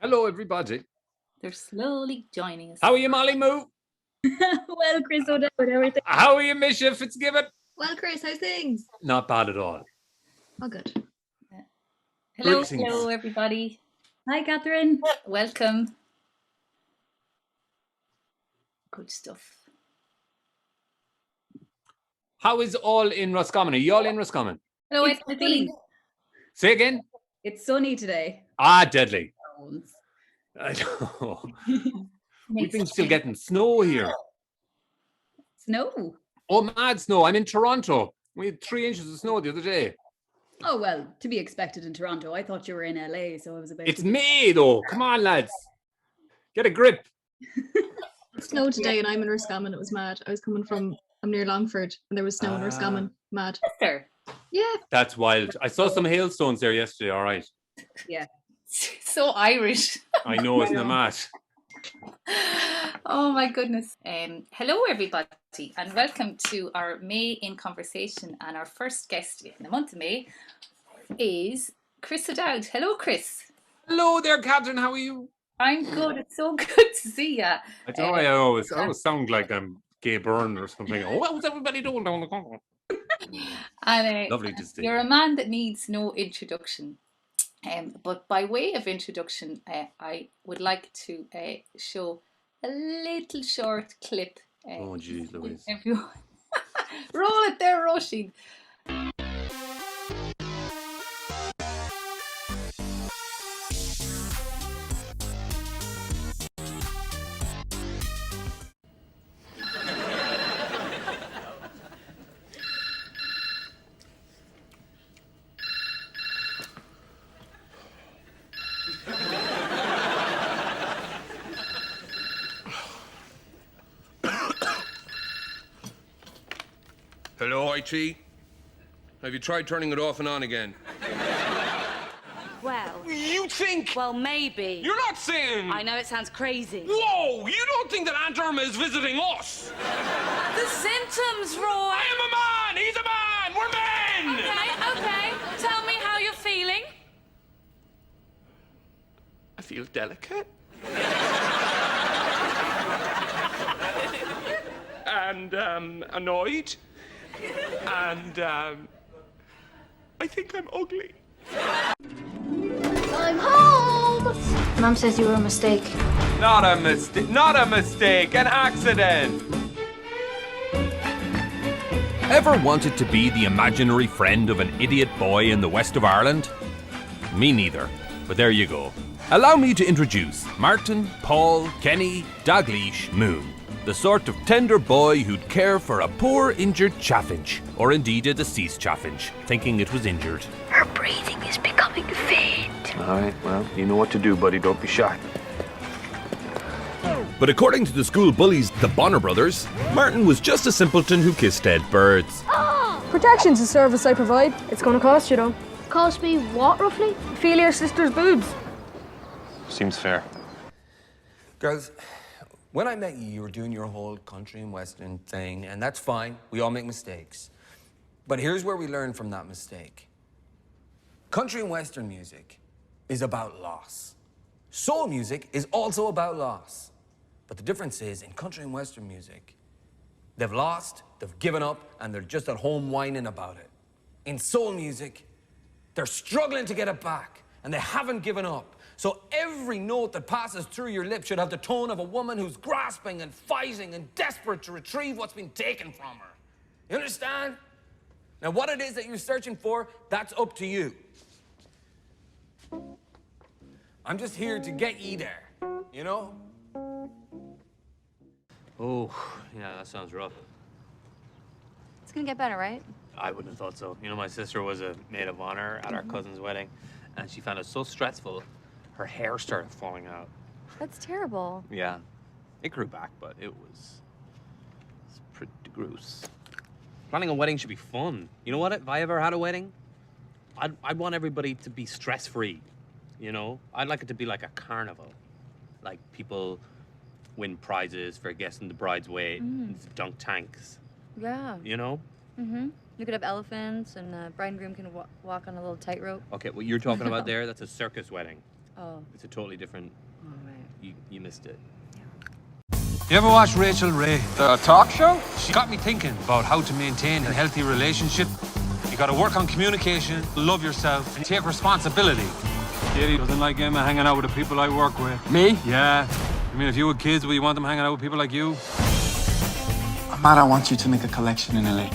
Hello, everybody. They're slowly joining us. How are you, Molly Moo? Well, Chris O'Dowd, everything. How are you, Misha Fitzgibbon? Well, Chris, how's things? Not bad at all. Oh, good. Hello, Greetings. hello, everybody. Hi, Catherine. Welcome. Good stuff. How is all in Roscommon? Are you all in Roscommon? Hello, It's Ethel. Say again? It's sunny today. Ah, deadly. I know. We've been still getting snow here. Snow? Oh, mad snow. I'm in Toronto. We had 3 inches of snow the other day. Oh, well, to be expected in Toronto. I thought you were in LA, so I was about It's May, though. Come on, lads. Get a grip. It snowed today and I'm in Roscommon. It was mad. I'm near Longford and there was snow in Roscommon. Mad. There. Yeah. That's wild. I saw some hailstones there yesterday, all right. Yeah. So Irish. I know, isn't it mad? Oh my goodness. Hello everybody and welcome to our May in Conversation, and our first guest in the month of May is Chris O'Dowd. Hello Chris. Hello there, Catherine. How are you? I'm good. It's so good to see you. I don't know why I always sound like I'm Gay Byrne or something. Oh, what's everybody doing down the corner? And Lovely to see you're a man that needs no introduction. But by way of introduction, I would like to show a little short clip. Oh, geez, Louise. Everyone. Roll it there, Roisin. Hello, IT? Have you tried turning it off and on again? Well, You think? well, maybe. You're not saying... I know it sounds crazy. Whoa! You don't think that Aunt Irma is visiting us? The symptoms, Roy. I am a man! He's a man! We're men! Okay. Tell me how you're feeling. I feel delicate. And, annoyed. And, I think I'm ugly. I'm home! Mom says you were a mistake. Not a mistake, an accident. Ever wanted to be the imaginary friend of an idiot boy in the west of Ireland? Me neither, but there you go. Allow me to introduce Martin, Paul, Kenny, Dalgleish, Moon. The sort of tender boy who'd care for a poor injured chaffinch, or indeed a deceased chaffinch, thinking it was injured. Her breathing is becoming faint. All right, well, you know what to do, buddy. Don't be shy. But according to the school bullies, the Bonner brothers, Martin was just a simpleton who kissed dead birds. Protection's a service I provide. It's going to cost you, though. Cost me what, roughly? Feel your sister's boobs. Seems fair. Girls, when I met you, you were doing your whole country and western thing, and that's fine. We all make mistakes. But here's where we learn from that mistake. Country and western music is about loss. Soul music is also about loss. But the difference is, in country and western music, they've lost, they've given up, and they're just at home whining about it. In soul music, they're struggling to get it back, and they haven't given up. So every note that passes through your lips should have the tone of a woman who's grasping and fighting and desperate to retrieve what's been taken from her. You understand? Now, what it is that you're searching for, that's up to you. I'm just here to get you there, you know? Oh, yeah, that sounds rough. It's gonna get better, right? I wouldn't have thought so. You know, my sister was a maid of honor at our cousin's wedding, and she found it so stressful, her hair started falling out. That's terrible. Yeah, it grew back, but it's pretty gross. Planning a wedding should be fun. You know what? If I ever had a wedding, I'd want everybody to be stress-free, you know? I'd like it to be like a carnival. Like, people win prizes for guessing the bride's weight and dunk tanks, Yeah. you know? Mm-hmm. You could have elephants, and the bride and groom can walk on a little tightrope. Okay, what you're talking about there, that's a circus wedding. Oh. It's a totally different. All right. You missed it. You ever watch Rachel Ray? The talk show? She got me thinking about how to maintain a healthy relationship. You gotta work on communication, love yourself, and take responsibility. Katie doesn't like Emma hanging out with the people I work with. Me? Yeah. I mean, if you had kids, would you want them hanging out with people like you? Amara wants you to make a collection in LA.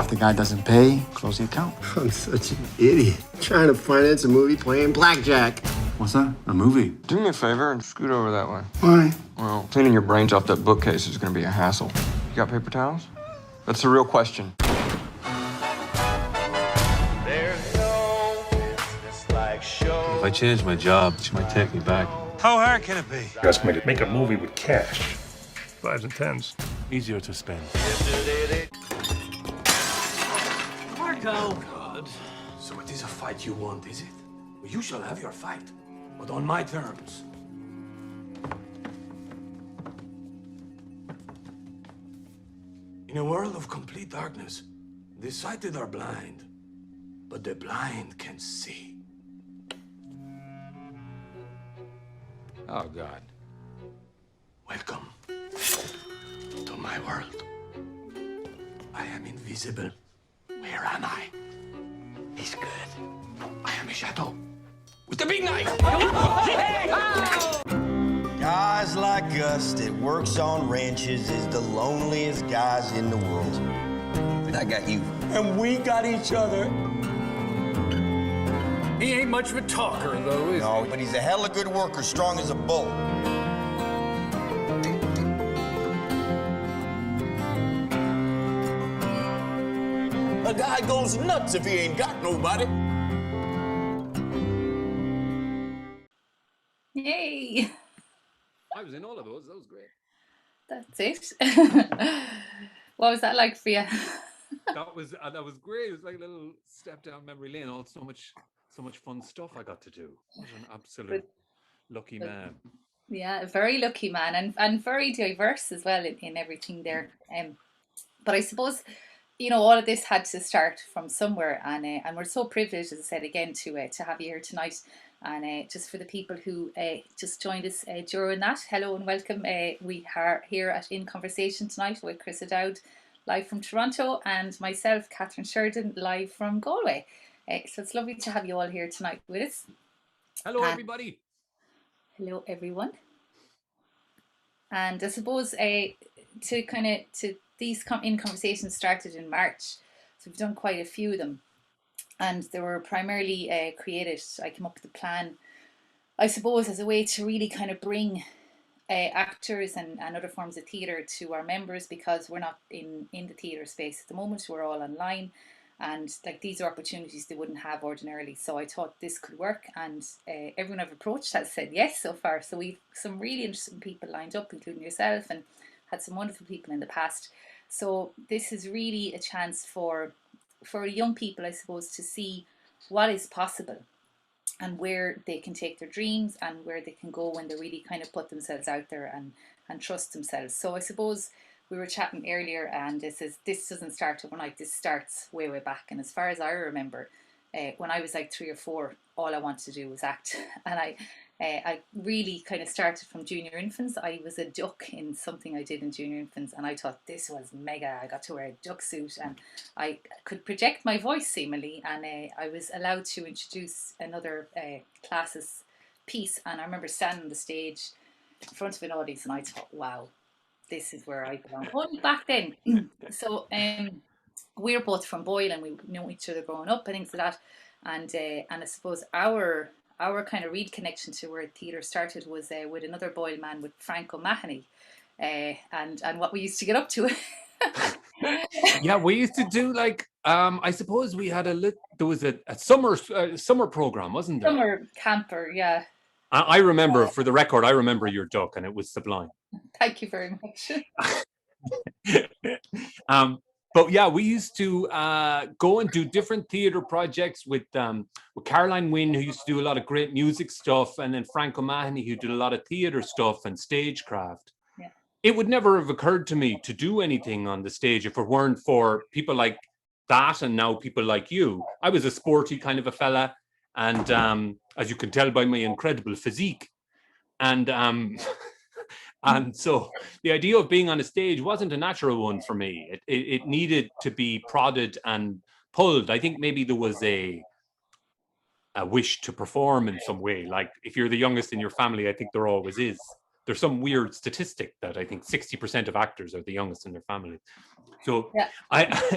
If the guy doesn't pay, close the account. I'm such an idiot. Trying to finance a movie playing blackjack. What's that? A movie? Do me a favor and scoot over that way. Why? Well, cleaning your brains off that bookcase is gonna be a hassle. You got paper towels? That's the real question. If I change my job, she might take me back. How hard can it be? You guys can make a movie with cash. 5s and 10s. Easier to spend. Marco! God. So it is a fight you want, is it? Well, you shall have your fight, but on my terms. In a world of complete darkness, the sighted are blind, but the blind can see. Oh, God. Welcome to my world. I am invisible. Where am I? He's good. I am a shadow with the big knife. Guys like us that works on ranches is the loneliest guys in the world. But I got you. And we got each other. He ain't much of a talker, though, is No, but he's a hella good worker, strong as a bull. A guy goes nuts if he ain't got nobody. Yay! I was in all of those. That was great. That's it. What was that like for you? That was great. It was like a little step down memory lane. All so much fun stuff I got to do. What an absolute lucky man. Yeah, a very lucky man, and very diverse as well in everything there. But I suppose, you know, all of this had to start from somewhere, and we're so privileged, as I said again, to have you here tonight. And just for the people who just joined us during that, hello and welcome. We are here at In Conversation tonight with Chris O'Dowd, live from Toronto, and myself, Catherine Sheridan, live from Galway. So it's lovely to have you all here tonight with us. Hello, everybody. Hello, everyone. And I suppose these In Conversations started in March, so we've done quite a few of them. And they were primarily created, I came up with the plan, I suppose, as a way to really kind of bring actors and other forms of theatre to our members, because we're not in the theatre space at the moment. We're all online, and like these are opportunities they wouldn't have ordinarily. So I thought this could work, and everyone I've approached has said yes so far. So we've some really interesting people lined up, including yourself, and had some wonderful people in the past. So this is really a chance for young people, I suppose, to see what is possible and where they can take their dreams and where they can go when they really kind of put themselves out there and trust themselves. So I suppose we were chatting earlier, and this doesn't start overnight. This starts way back. And as far as I remember, when I was like 3 or 4, all I wanted to do was act. And I really kind of started from junior infants. I was a duck in something I did in junior infants, and I thought this was mega. I got to wear a duck suit, and I could project my voice seemingly, and I was allowed to introduce another class's piece. And I remember standing on the stage in front of an audience, and I thought, wow, this is where I belong. Only back then. So we were both from Boyle, and we knew each other growing up and things like that. And I suppose our kind of read connection to where theatre started was with another Boyle man, with Frank O'Mahony, and what we used to get up to. Yeah, we used to do like I suppose we had there was a summer program, wasn't there? Summer camper, yeah. I remember, for the record, I remember your duck, and it was sublime. Thank you very much. But yeah, we used to go and do different theatre projects with Caroline Wynne, who used to do a lot of great music stuff, and then Frank O'Mahony, who did a lot of theatre stuff and stagecraft. Yeah. It would never have occurred to me to do anything on the stage if it weren't for people like that, and now people like you. I was a sporty kind of a fella, and as you can tell by my incredible physique. And and so the idea of being on a stage wasn't a natural one for me. It needed to be prodded and pulled. I think maybe there was a wish to perform in some way. Like if you're the youngest in your family, I think there always is. There's some weird statistic that I think 60% of actors are the youngest in their family. So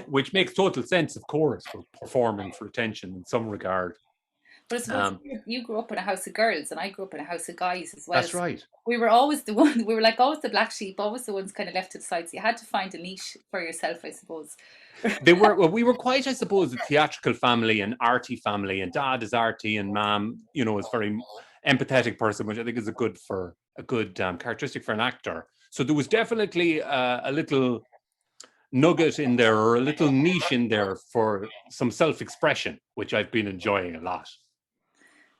which makes total sense, of course, for performing for attention in some regard. But I suppose you grew up in a house of girls and I grew up in a house of guys as well. That's right. We were always the one, we were like always the black sheep, always the ones kind of left to the side. So you had to find a niche for yourself, I suppose. We were quite, I suppose, a theatrical family, an arty family, and Dad is arty and Mom, you know, is very empathetic person, which I think is a good characteristic for an actor. So there was definitely a little nugget in there, or a little niche in there for some self-expression, which I've been enjoying a lot.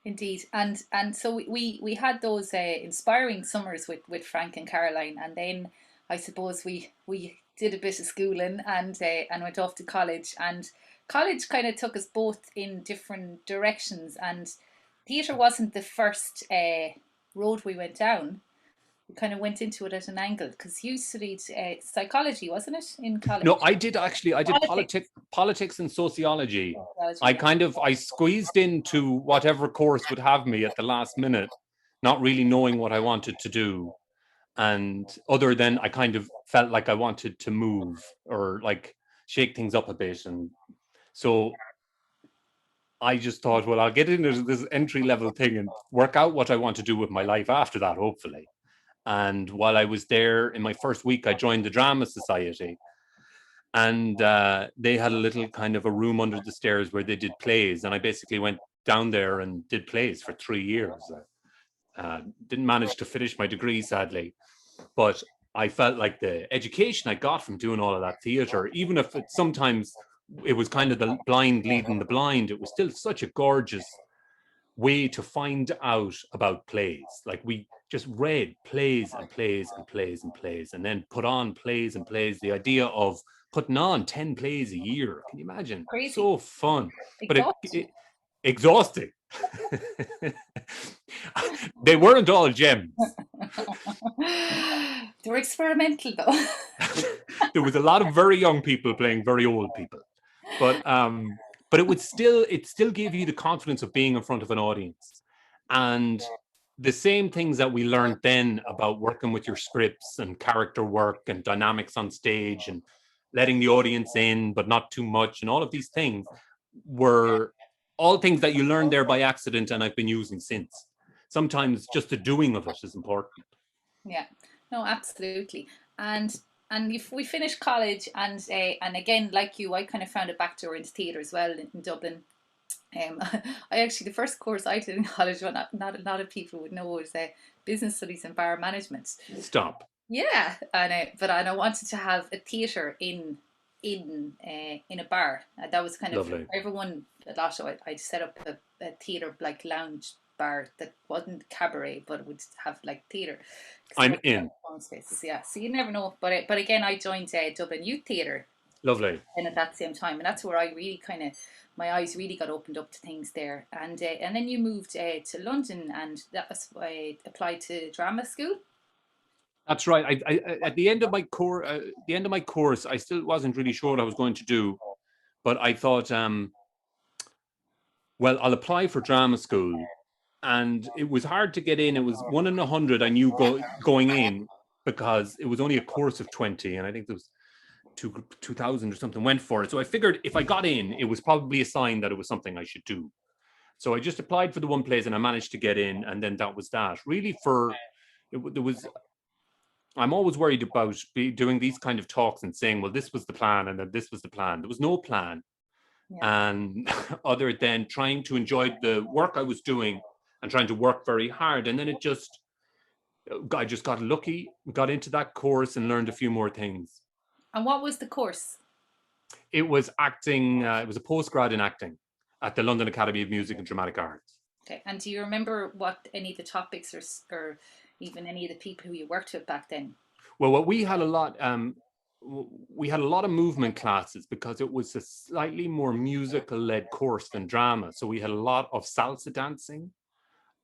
Indeed, and so we had those inspiring summers with Frank and Caroline, and then I suppose we did a bit of schooling and went off to college, and college kind of took us both in different directions, and theatre wasn't the first road we went down. We kind of went into it at an angle because you studied psychology, wasn't it, in college? No, I did politics and sociology. I squeezed into whatever course would have me at the last minute, not really knowing what I wanted to do. And other than I kind of felt like I wanted to move or like shake things up a bit. And so I just thought, well, I'll get into this entry-level thing and work out what I want to do with my life after that, hopefully. And while I was there in my first week, I joined the Drama Society. And they had a little kind of a room under the stairs where they did plays. And I basically went down there and did plays for 3 years. Didn't manage to finish my degree, sadly. But I felt like the education I got from doing all of that theatre, even if sometimes it was kind of the blind leading the blind, it was still such a gorgeous way to find out about plays. Like we just read plays and plays and plays and plays, and then put on plays and plays. The idea of putting on 10 plays a year, can you imagine? Crazy. So fun, but exhausting. They weren't all gems. They were experimental, though. There was a lot of very young people playing very old people, but it still gave you the confidence of being in front of an audience, and the same things that we learned then about working with your scripts and character work and dynamics on stage and letting the audience in but not too much, and all of these things were all things that you learned there by accident, and I've been using since. Sometimes just the doing of it is important. Yeah, no, absolutely. And if we finished college, and again, like you, I kind of found a backdoor into theatre as well in Dublin. I actually, the first course I did in college, what not a lot of people would know, was business studies and bar management. Stop. Yeah, but I wanted to have a theatre in a bar. That was kind of lovely. Everyone at Lotto. I set up a theatre like lounge bar that wasn't cabaret, but it would have like theatre. I'm in. Spaces, yeah. So you never know. But again, I joined Dublin Youth Theatre. Lovely. And at that same time, and that's where I really kind of, my eyes really got opened up to things there. And then you moved to London, and that was why I applied to drama school. That's right. I at the end of my course, I still wasn't really sure what I was going to do, but I thought, well, I'll apply for drama school, and it was hard to get in. It was 1 in 100 I knew going in, because it was only a course of 20, and I think there was 2,000 or something went for it. So I figured if I got in, it was probably a sign that it was something I should do. So I just applied for the one place, and I managed to get in, and then that was that. Really, I'm always worried about doing these kind of talks and saying, well, this was the plan, and then this was the plan. There was no plan. Yeah. And other than trying to enjoy the work I was doing and trying to work very hard. And then I just got lucky, got into that course and learned a few more things. And what was the course? It was acting. It was a postgrad in acting at the London Academy of Music and Dramatic Arts. Okay. And do you remember what any of the topics or even any of the people who you worked with back then? Well, we had a lot. We had a lot of movement classes because it was a slightly more musical-led course than drama. So we had a lot of salsa dancing,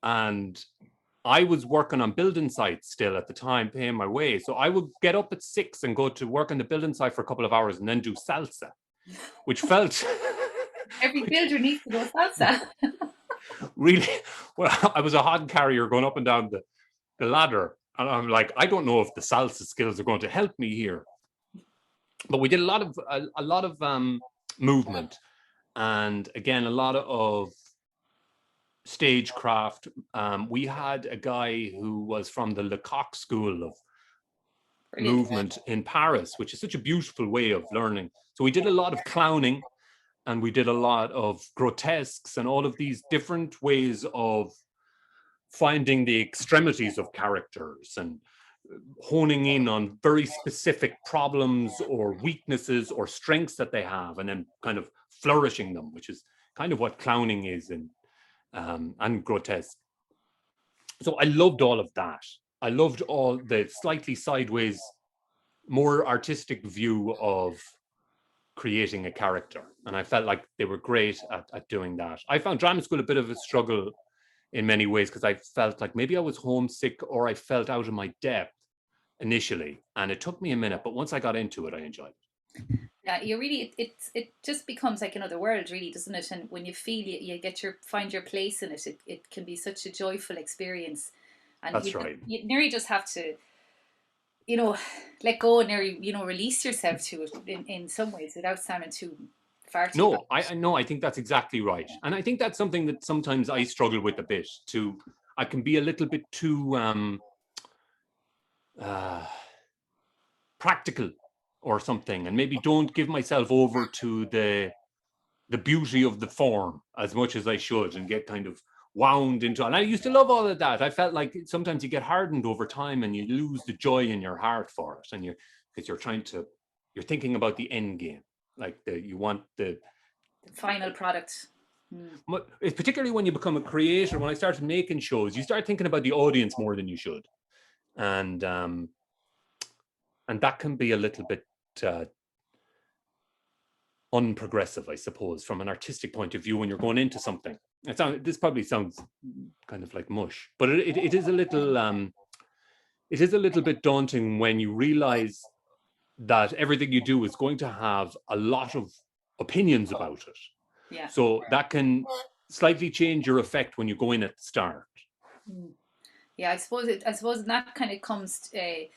and I was working on building sites still at the time, paying my way. So I would get up at 6 and go to work on the building site for a couple of hours and then do salsa, which felt Every builder needs to know salsa. really, well, I was a hod carrier going up and down the ladder. And I'm like, I don't know if the salsa skills are going to help me here. But we did a lot of movement, and again, a lot of stagecraft. We had a guy who was from the Lecoq School of Movement in Paris, which is such a beautiful way of learning. So we did a lot of clowning, and we did a lot of grotesques and all of these different ways of finding the extremities of characters and honing in on very specific problems or weaknesses or strengths that they have, and then kind of flourishing them, which is kind of what clowning is and grotesque. So I loved all of that. I loved all the slightly sideways, more artistic view of creating a character. And I felt like they were great at doing that. I found drama school a bit of a struggle in many ways, because I felt like maybe I was homesick or I felt out of my depth initially, and it took me a minute, but once I got into it, I enjoyed it. Yeah, you really, it just becomes like another world, really, doesn't it? And when you feel you find your place in it, it can be such a joyful experience. And that's right. You nearly just have to, let go and nearly, release yourself to it in some ways without sounding too far. No, I think that's exactly right. And I think that's something that sometimes I struggle with a bit too. I can be a little bit too practical or something, and maybe don't give myself over to the beauty of the form as much as I should, and get kind of wound into. And I used to love all of that. I felt like sometimes you get hardened over time and you lose the joy in your heart for it, and because you're thinking about the end game, like you want the final product. It's particularly when you become a creator. When I started making shows, you start thinking about the audience more than you should, and that can be a little bit unprogressive, I suppose, from an artistic point of view when you're going into something. This probably sounds kind of like mush, but it is a little bit daunting when you realize that everything you do is going to have a lot of opinions about it. Yeah. So that can slightly change your effect when you go in at the start. Yeah, I suppose that kind of comes to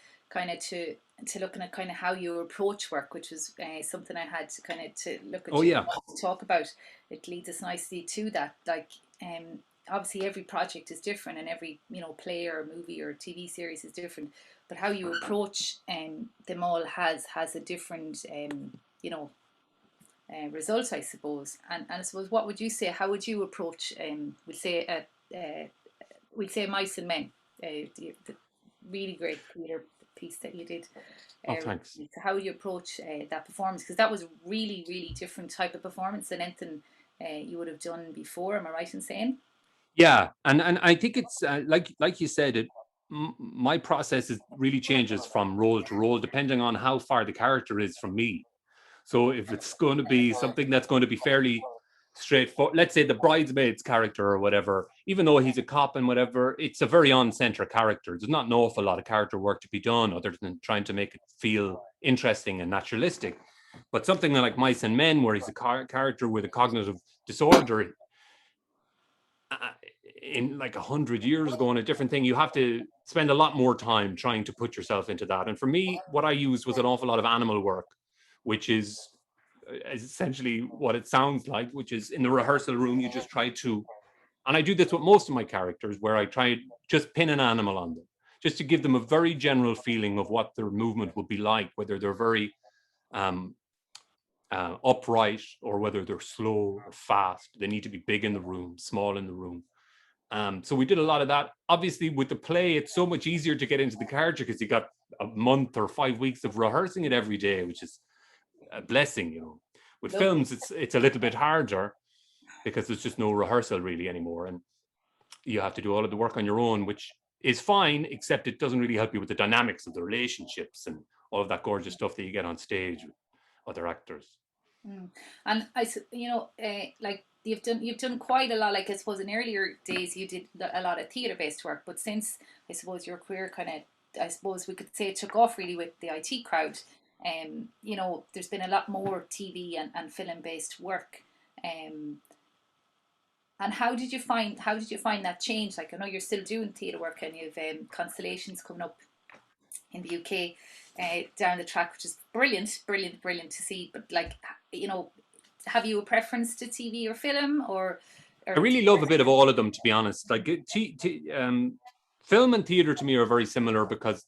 looking at kind of how you approach work, which was something I had to kind of to look at. To talk about. It leads us nicely to that. Like, obviously every project is different, and every play or movie or TV series is different. But how you approach them all has a different result, I suppose. And I suppose, what would you say? How would you approach? We'll say Mice and Men, the really great theatre piece that you did. Thanks. So how would you approach that performance? Because that was a really, really different type of performance than anything you would have done before. Am I right in saying? Yeah, and I think it's like you said, my process really changes from role to role depending on how far the character is from me. So if it's going to be something that's going to be fairly straightforward, let's say the bridesmaid's character or whatever, even though he's a cop and whatever, it's a very on-center character. There's not an awful lot of character work to be done other than trying to make it feel interesting and naturalistic. But something like Mice and Men, where he's a character with a cognitive disorder, in like 100 years ago, on a different thing, you have to spend a lot more time trying to put yourself into that. And for me, what I used was an awful lot of animal work, which is essentially what it sounds like, which is in the rehearsal room, you just try to, and I do this with most of my characters, where I try just pin an animal on them, just to give them a very general feeling of what their movement would be like, whether they're very upright or whether they're slow or fast. They need to be big in the room, small in the room. So we did a lot of that. Obviously, with the play, it's so much easier to get into the character because you got a month or 5 weeks of rehearsing it every day, which is a blessing, With films, it's a little bit harder because there's just no rehearsal really anymore, and you have to do all of the work on your own, which is fine, except it doesn't really help you with the dynamics of the relationships and all of that gorgeous stuff that you get on stage with other actors. And like you've done quite a lot. Like, I suppose in earlier days you did a lot of theatre based work, but since, I suppose, your career kind of, I suppose we could say, it took off really with the IT crowd. You know, there's been a lot more TV and film based work. And how did you find that change? Like, I know you're still doing theatre work, and you've Constellations coming up in the UK down the track, which is brilliant to see. But, like, you know, have you a preference to TV or film, or I really love a bit of all of them, to be honest. Like, film and theatre to me are very similar because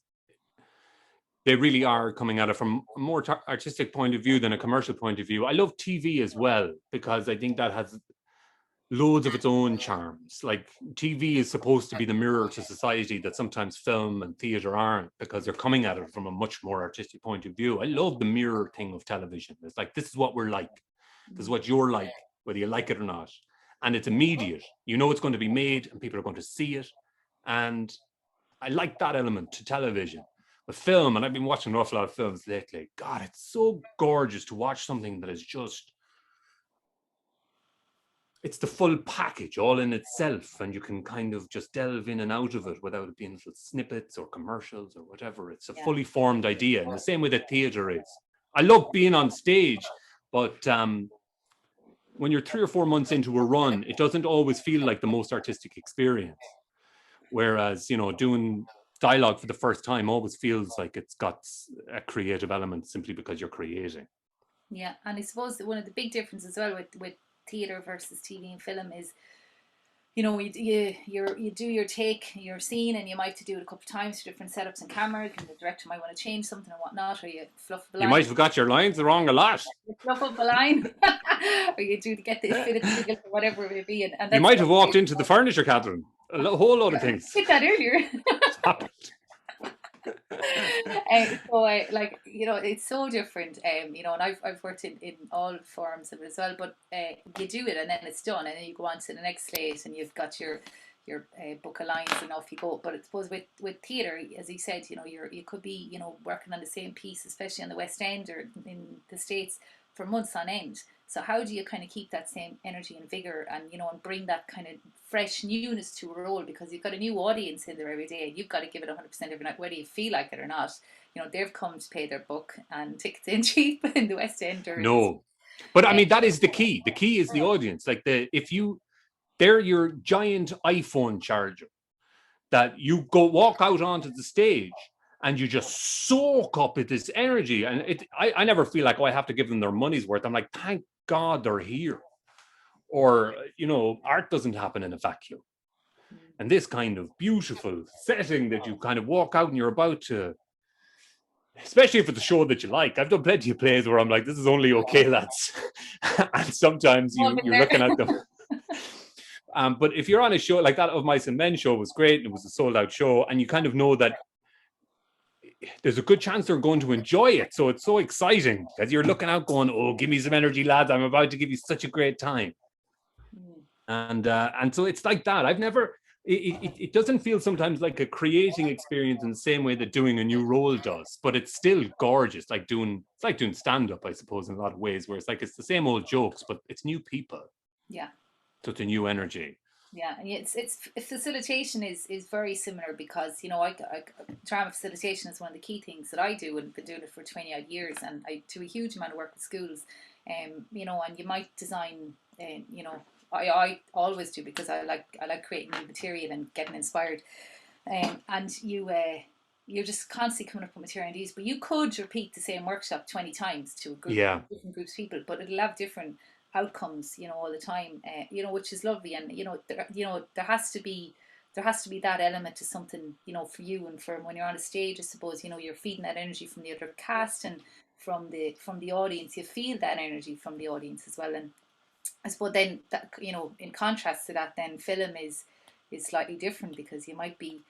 they really are coming at it from a more artistic point of view than a commercial point of view. I love TV as well because I think that has loads of its own charms. Like, TV is supposed to be the mirror to society that sometimes film and theatre aren't, because they're coming at it from a much more artistic point of view. I love the mirror thing of television. It's like, this is what we're like. This is what you're like, whether you like it or not. And it's immediate. You know it's going to be made and people are going to see it. And I like that element to television. With film, and I've been watching an awful lot of films lately, God, it's so gorgeous to watch something that is just, it's the full package all in itself, and you can kind of just delve in and out of it without it being little snippets or commercials or whatever. It's a fully formed idea, in the same way that theatre is. I love being on stage, but when you're 3 or 4 months into a run, it doesn't always feel like the most artistic experience. Whereas, you know, doing dialogue for the first time always feels like it's got a creative element simply because you're creating. Yeah, and I suppose that one of the big differences as well with theatre versus TV and film is, you know, you do your take, your scene, and you might have to do it a couple of times for different setups and cameras, and the director might want to change something or whatnot, or you fluff up a line. You might have got your lines wrong a lot. You fluff up a line, or you do to get the fit of or whatever it may be. And you might have walked into the furniture, Catherine. A whole lot of things. I did that earlier. So like, you know, it's so different, you know, and I've worked in all forms of it as well, but you do it and then it's done, and then you go on to the next slate and you've got your book of lines and off you go. But I suppose with theatre, as you said, you know, you could be, you know, working on the same piece, especially on the West End or in the States, for months on end. So how do you kind of keep that same energy and vigor, and, you know, and bring that kind of fresh newness to a role, because you've got a new audience in there every day, and you've got to give it 100% every night, whether you feel like it or not. You know, they've come to pay their book, and tickets in cheap in the West End. No, but I mean, that is the key. The key is the audience. Like, they're your giant iPhone charger that you walk out onto the stage and you just soak up with this energy. And I never feel like, oh, I have to give them their money's worth. I'm like, thank God they're here. Or, you know, art doesn't happen in a vacuum. And this kind of beautiful setting that you kind of walk out and you're about to, especially if it's a show that you like. I've done plenty of plays where I'm like, this is only okay, lads. And sometimes you're looking at them. But if you're on a show like that of Mice and Men show was great, and it was a sold out show, and you kind of know that there's a good chance they're going to enjoy it. So it's so exciting because you're looking out going, oh, give me some energy, lads. I'm about to give you such a great time. And so it's like that. I've never, it doesn't feel sometimes like a creating experience in the same way that doing a new role does, but it's still gorgeous. It's like doing stand-up, I suppose, in a lot of ways, where it's like, it's the same old jokes, but it's new people. Yeah. So it's a new energy. Yeah, and it's facilitation is very similar, because, you know, I drama facilitation is one of the key things that I do, and been doing it for 20 odd years, and I do a huge amount of work with schools, you know, and you might design, you know, I always do, because I like creating new material and getting inspired, and you're just constantly coming up with material ideas, but you could repeat the same workshop 20 times to a group, different groups of people, but it'll have different outcomes, you know, all the time, you know, which is lovely. And, you know, there has to be that element to something, you know, for you, and for when you're on a stage, I suppose, you know, you're feeding that energy from the other cast and from the audience. You feel that energy from the audience as well. And I suppose then that, you know, in contrast to that, then film is slightly different, because you might be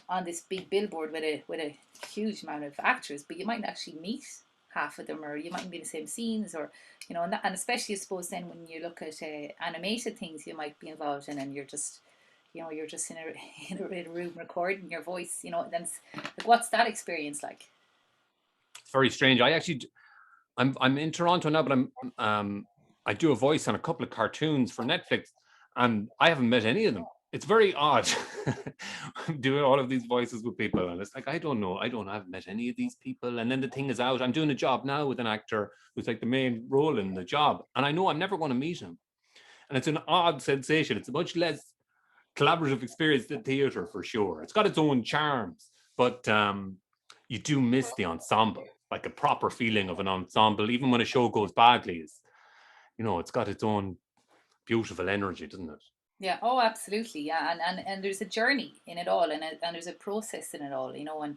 on this big billboard with a huge amount of actors, but you might actually meet half of them, or you mightn't be in the same scenes, or, you know, and especially I suppose then when you look at animated things you might be involved in, and you're just in a room recording your voice, you know, then like, what's that experience like? It's very strange. I'm in Toronto now, but I do a voice on a couple of cartoons for Netflix, and I haven't met any of them. It's very odd doing all of these voices with people, and it's like, I don't know, I haven't met any of these people. And then the thing is out, I'm doing a job now with an actor who's like the main role in the job, and I know I'm never going to meet him. And it's an odd sensation. It's a much less collaborative experience than theatre, for sure. It's got its own charms, but you do miss the ensemble, like a proper feeling of an ensemble, even when a show goes badly. Is, you know, it's got its own beautiful energy, doesn't it? Yeah, oh, absolutely, yeah, and there's a journey in it all, and there's a process in it all, you know, and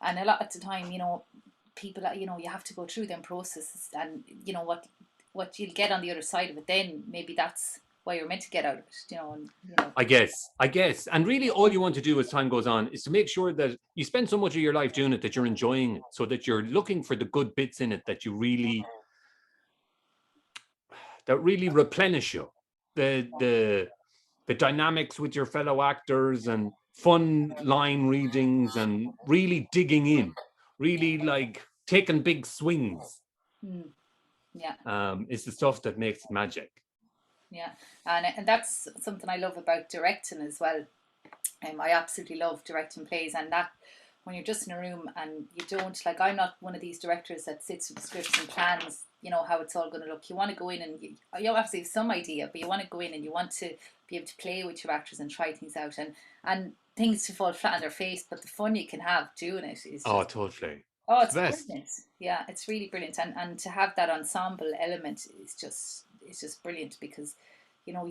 a lot of the time, you know, people, you know, you have to go through them processes, and you know what you'll get on the other side of it. Then maybe that's why you're meant to get out of it, you know. And, you know. I guess, and really, all you want to do as time goes on is to make sure that you spend so much of your life doing it that you're enjoying it, so that you're looking for the good bits in it that really replenish you. The dynamics with your fellow actors and fun line readings and really digging in, really like taking big swings. Yeah. It's the stuff that makes magic. Yeah, and that's something I love about directing as well. I absolutely love directing plays, and that when you're just in a room and you don't, like, I'm not one of these directors that sits with scripts and plans, you know, how it's all going to look. You want to go in and you obviously have some idea, but you want to go in and you want to be able to play with your actors and try things out, and things to fall flat on their face, but the fun you can have doing it is just, totally. Oh, it's best. Brilliant. Yeah, it's really brilliant, and to have that ensemble element is just brilliant, because you know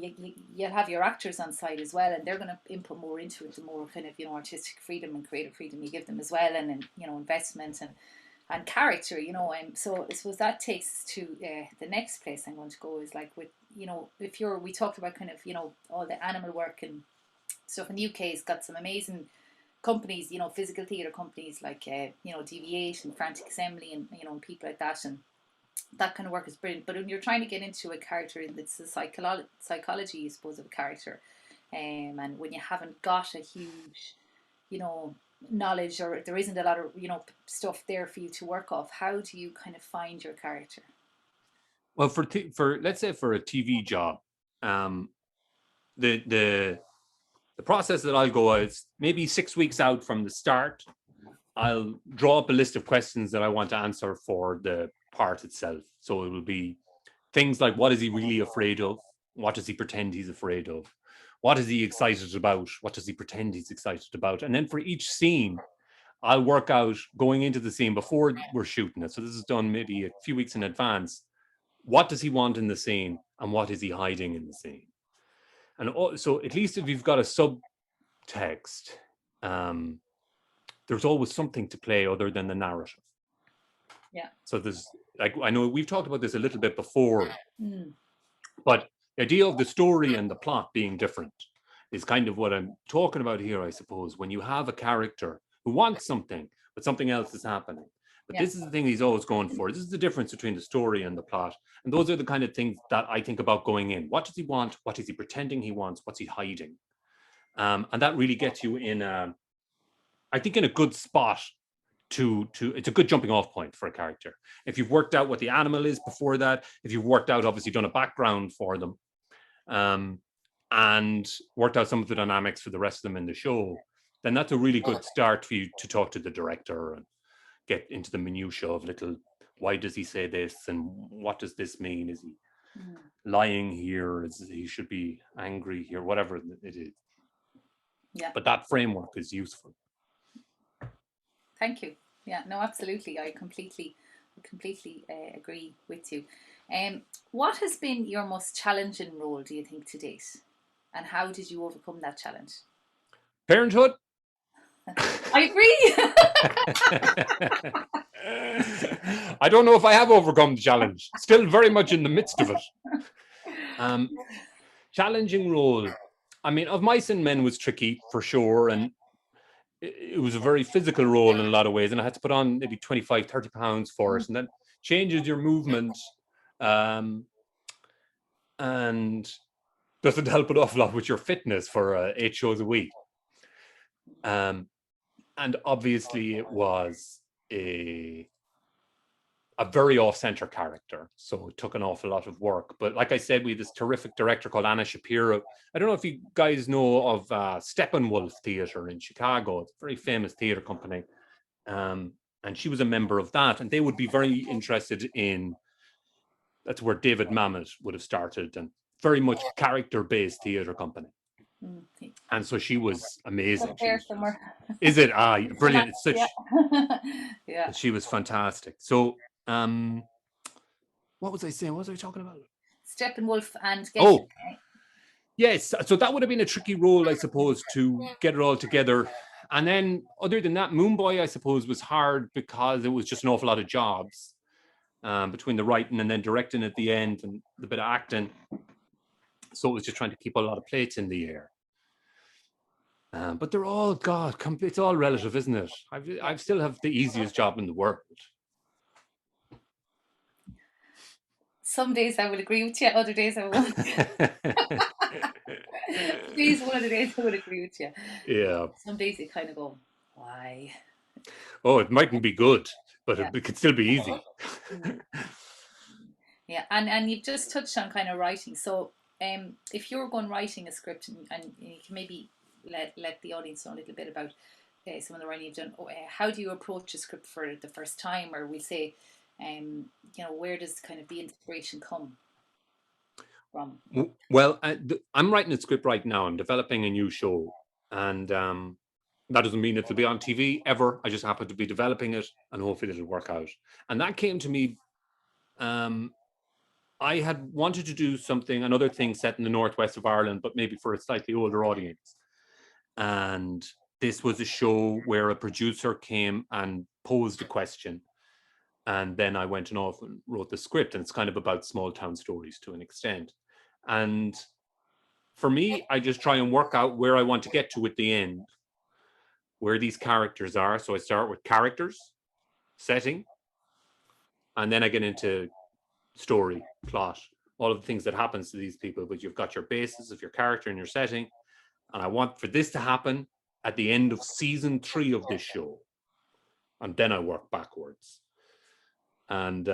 you'll have your actors on side as well, and they're going to input more into it, the more kind of, you know, artistic freedom and creative freedom you give them as well, and you know, investment and character, you know. And so I suppose that takes us to the next place I'm going to go, is like, with, you know, we talked about kind of, you know, all the animal work and stuff in the UK. It's got some amazing companies, you know, physical theatre companies like you know, DV8 and Frantic Assembly, and you know, people like that, and that kind of work is brilliant. But when you're trying to get into a character, it's the psychology, I suppose, of a character, and when you haven't got a huge, you know, knowledge, or there isn't a lot of, you know, stuff there for you to work off, how do you kind of find your character? Well, for let's say for a TV job, the process that I'll go is maybe 6 weeks out from the start. I'll draw up a list of questions that I want to answer for the part itself. So it will be things like, what is he really afraid of? What does he pretend he's afraid of? What is he excited about? What does he pretend he's excited about? And then for each scene, I'll work out, going into the scene before we're shooting it, so this is done maybe a few weeks in advance, what does he want in the scene and what is he hiding in the scene? And so at least if you've got a subtext, there's always something to play other than the narrative. Yeah. So there's, like, I know we've talked about this a little bit before, but the idea of the story and the plot being different is kind of what I'm talking about here, I suppose. When you have a character who wants something, but something else is happening. But this is the thing he's always going for. This is the difference between the story and the plot. And those are the kind of things that I think about going in. What does he want? What is he pretending he wants? What's he hiding? And that really gets you in I think in a good spot to it's a good jumping off point for a character. If you've worked out what the animal is before that, if you've worked out, obviously done a background for them, and worked out some of the dynamics for the rest of them in the show, then that's a really good start for you to talk to the director and get into the minutiae of little, why does he say this and what does this mean? Is he lying here? He should be angry here? Whatever it is. Yeah. But that framework is useful. Thank you. Yeah, no, absolutely. I completely agree with you. What has been your most challenging role, do you think, to date? And how did you overcome that challenge? Parenthood. I agree. I don't know if I have overcome the challenge. Still very much in the midst of it. Challenging role. I mean, Of Mice and Men was tricky for sure, and it was a very physical role in a lot of ways, and I had to put on maybe 25, 30 pounds for it, and that changes your movement, and doesn't help an awful lot with your fitness for 8 shows a week. And obviously it was a a very off-center character, so it took an awful lot of work. But like I said, we had this terrific director called Anna Shapiro. I don't know if you guys know of Steppenwolf Theatre in Chicago. It's a very famous theatre company, and she was a member of that, and they would be very interested in. That's where David Mamet would have started, and very much character-based theatre company. And so she was amazing. There somewhere. Is it? Brilliant. It's such. Yeah. She was fantastic. So, what was I saying? What was I talking about? Steppenwolf and yes. So that would have been a tricky role, I suppose, to get it all together. And then, other than that, Moonboy, I suppose, was hard because it was just an awful lot of jobs between the writing and then directing at the end and the bit of acting. So it was just trying to keep a lot of plates in the air. But they're all, God, it's all relative, isn't it? I still have the easiest job in the world. Some days I will agree with you, other days I won't. Today's one of the days I would agree with you. Yeah. Some days you kind of go, why? Oh, it mightn't be good, but it could still be easy. Yeah, and you've just touched on kind of writing. So if you're going writing a script and you can maybe let the audience know a little bit about some of the writing you've done, how do you approach a script for the first time? Or we say, where does kind of the inspiration come from? Well, I'm writing a script right now. I'm developing a new show, and that doesn't mean it'll be on TV ever. I just happen to be developing it, and hopefully it'll work out. And that came to me. I had wanted to do another thing set in the northwest of Ireland, but maybe for a slightly older audience. And this was a show where a producer came and posed a question. And then I went and off and wrote the script. And it's kind of about small town stories to an extent. And for me, I just try and work out where I want to get to at the end, where these characters are. So I start with characters, setting, and then I get into story, plot, all of the things that happens to these people. But you've got your basis of your character and your setting. And I want for this to happen at the end of season 3 of this show. And then I work backwards. And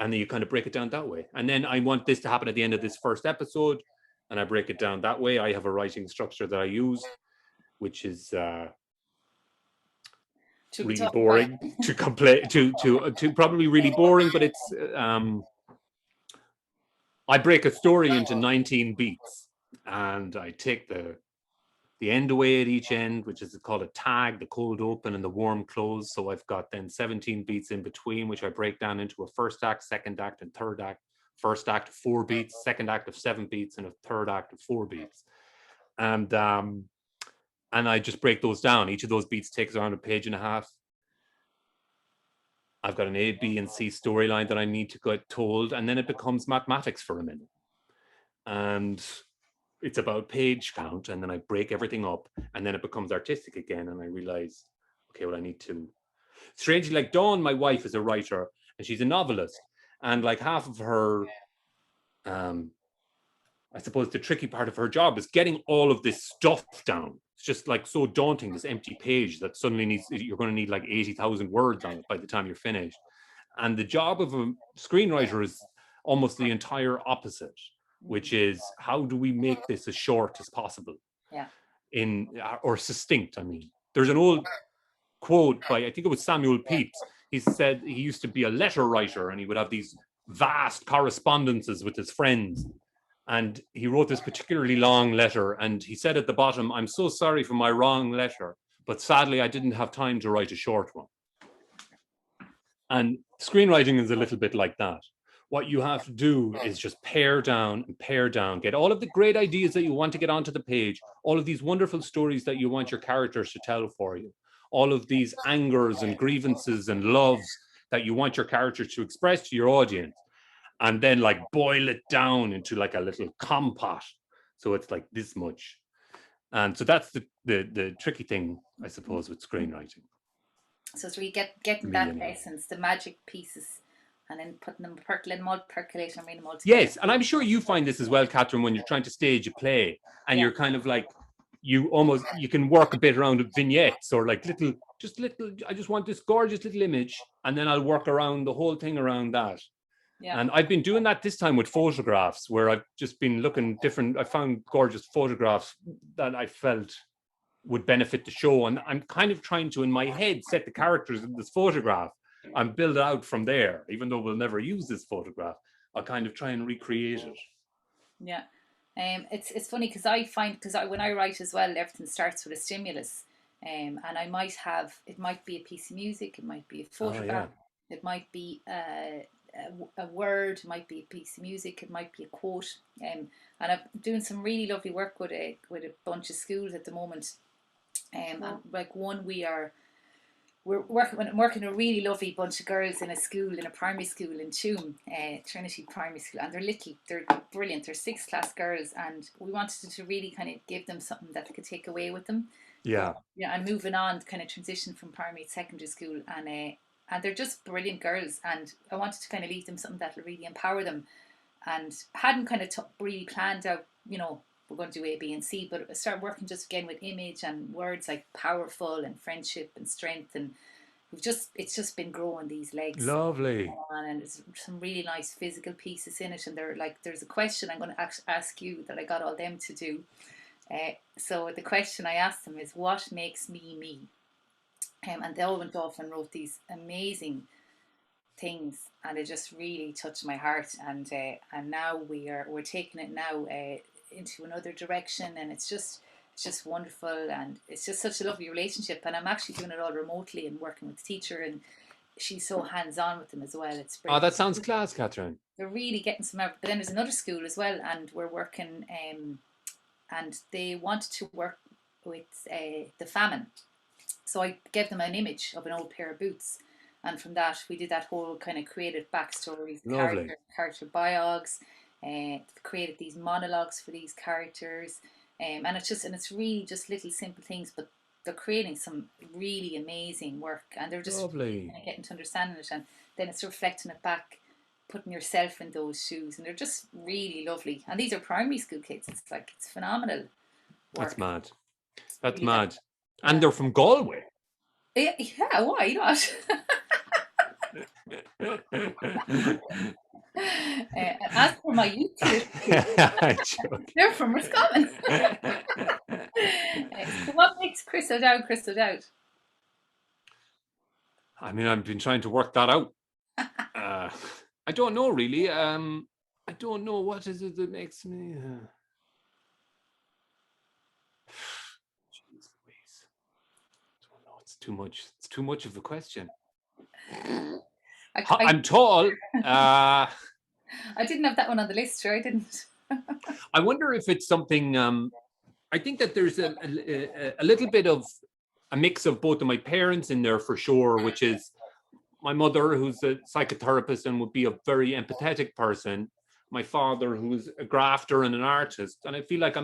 and then you kind of break it down that way. And then I want this to happen at the end of this first episode. And I break it down that way. I have a writing structure that I use, which is really boring to probably really boring, but it's I break a story into 19 beats, and I take the end away at each end, which is called a tag, the cold open and the warm close. So I've got then 17 beats in between, which I break down into a first act, second act, and third act. First act of 4 beats, second act of 7 beats, and a third act of 4 beats. And I just break those down. Each of those beats takes around 1.5 pages. I've got an A, B, and C storyline that I need to get told, and then it becomes mathematics for a minute. And it's about page count, and then I break everything up, and then it becomes artistic again, and I realize, okay, well, I need to... Strangely, like Dawn, my wife, is a writer, and she's a novelist, and like half of her... I suppose the tricky part of her job is getting all of this stuff down. It's just like so daunting, this empty page that suddenly you're going to need like 80,000 words on it by the time you're finished. And the job of a screenwriter is almost the entire opposite, which is how do we make this as short as possible? Yeah. Or succinct, I mean. There's an old quote by, I think it was Samuel Pepys. He said he used to be a letter writer, and he would have these vast correspondences with his friends. And he wrote this particularly long letter, and he said at the bottom, "I'm so sorry for my wrong letter, but sadly I didn't have time to write a short one." And screenwriting is a little bit like that. What you have to do is just pare down and pare down, get all of the great ideas that you want to get onto the page, all of these wonderful stories that you want your characters to tell for you, all of these angers and grievances and loves that you want your characters to express to your audience. And then like boil it down into like a little compote. So it's like this much. And so that's the tricky thing, I suppose, with screenwriting. So it's really getting that essence, the magic pieces, and then putting them, percolating them all together. Yes, and I'm sure you find this as well, Catherine, when you're trying to stage a play and you're kind of like, you can work a bit around vignettes or like little, I just want this gorgeous little image, and then I'll work around the whole thing around that. Yeah. And I've been doing that this time with photographs, where I've just been looking different. I found gorgeous photographs that I felt would benefit the show. And I'm kind of trying to, in my head, set the characters in this photograph and build it out from there. Even though we'll never use this photograph, I'll kind of try and recreate it. Yeah. It's funny because I find, when I write as well, everything starts with a stimulus. And I might have, it might be a piece of music, it might be a photograph, it might be a word, it might be a piece of music, it might be a quote. And I'm doing some really lovely work with a bunch of schools at the moment. And like one, we're working a really lovely bunch of girls in a school, in a primary school in Tuam, Trinity Primary School, and they're brilliant. They're 6th class girls, and we wanted to really kind of give them something that they could take away with them. Yeah. Yeah, I'm moving on, kind of transition from primary to secondary school, and they're just brilliant girls, and I wanted to kind of leave them something that will really empower them, and hadn't kind of really planned out, we're going to do A, B, and C, but I started working just again with image and words like powerful and friendship and strength, and it's just been growing these legs. Lovely. And there's some really nice physical pieces in it, and there's a question I'm going to ask you that I got all them to do. So the question I asked them is, what makes me me? And they all went off and wrote these amazing things, and it just really touched my heart. And now we're taking it now into another direction, and it's just wonderful, and it's just such a lovely relationship. And I'm actually doing it all remotely and working with the teacher, and she's so hands-on with them as well. It's brilliant. Oh, that sounds class, Catherine. They're really getting some out. But then there's another school as well, and we're working, and they wanted to work with the famine. So I gave them an image of an old pair of boots, and from that we did that whole kind of creative backstories, character biogs, created these monologues for these characters, and it's really just little simple things, but they're creating some really amazing work, and they're just lovely. Kind of getting to understand it, and then it's reflecting it back, putting yourself in those shoes, and they're just really lovely. And these are primary school kids. It's phenomenal work. That's mad. That's mad. And they're from Galway. Yeah, why not? As for my YouTube, they're from Roscommon. So what makes Chris O'Dowd Chris O'Dowd? I mean, I've been trying to work that out. I don't know really. I don't know what is it that makes me. Jeez Louise. I don't know. It's too much. It's too much of a question. I'm tall. I didn't have that one on the list, sure I didn't. I wonder if it's something. I think that there's a little bit of a mix of both of my parents in there for sure, which is my mother, who's a psychotherapist and would be a very empathetic person. My father, who's a grafter and an artist, and I feel like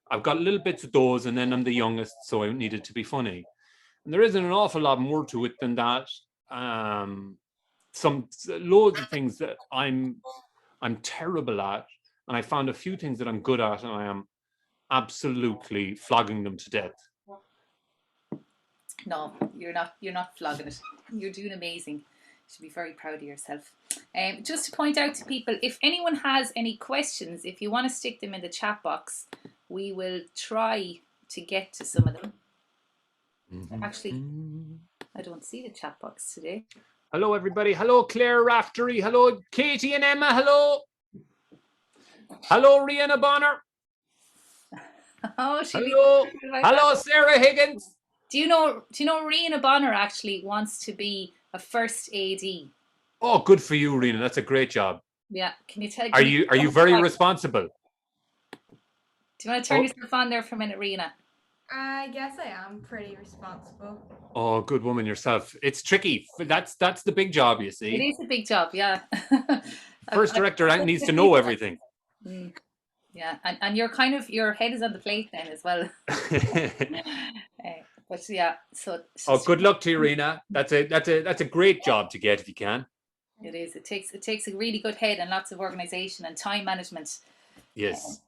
I've got little bits of those, and then I'm the youngest, so I needed to be funny. And there isn't an awful lot more to it than that. Loads of things that I'm terrible at, and I found a few things that I'm good at, and I am absolutely flogging them to death. No, you're not flogging it. You're doing amazing. You should be very proud of yourself. Just to point out to people, if anyone has any questions, if you want to stick them in the chat box, we will try to get to some of them. Actually, I don't see the chat box today. Hello, everybody. Hello, Claire Raftery. Hello, Katie and Emma. Hello. Hello, Rihanna Bonner. Oh, hello. Hello, Sarah Higgins. Do you know Rihanna Bonner actually wants to be a first AD? Oh, good for you, Rihanna. That's a great job. Yeah. Can you tell? Are you very responsible? Do you want to turn yourself on there for a minute, Rihanna? I guess I am pretty responsible. Oh, good woman yourself. It's tricky. That's the big job, you see. It is a big job, yeah. First director needs to know everything. Yeah, and your head is on the plate then as well. But yeah, so. Oh, good luck to you, Rena. That's a great job to get if you can. It is. It takes a really good head and lots of organisation and time management. Yes.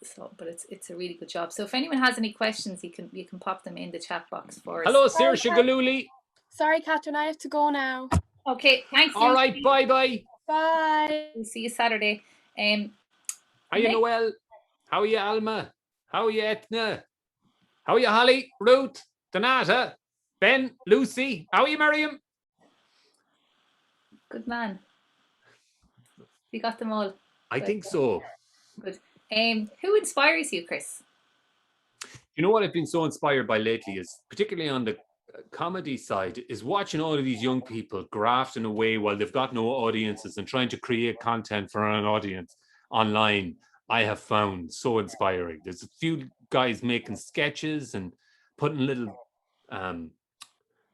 So, but it's a really good job. So if anyone has any questions, you can pop them in the chat box for us. Hello, Saoirse Galuli. Sorry, Catherine, I have to go now. Okay, thanks. All right, bye. Bye. We'll see you Saturday. How are you, Noel? How are you, Alma? How are you, Etna? How are you, Holly, Ruth, Donata, Ben, Lucy? How are you, Miriam? Good man. We got them all. I think so. Good. Who inspires you, Chris? You know what I've been so inspired by lately is, particularly on the comedy side, is watching all of these young people grafting away while they've got no audiences and trying to create content for an audience online. I have found so inspiring. There's a few guys making sketches and putting little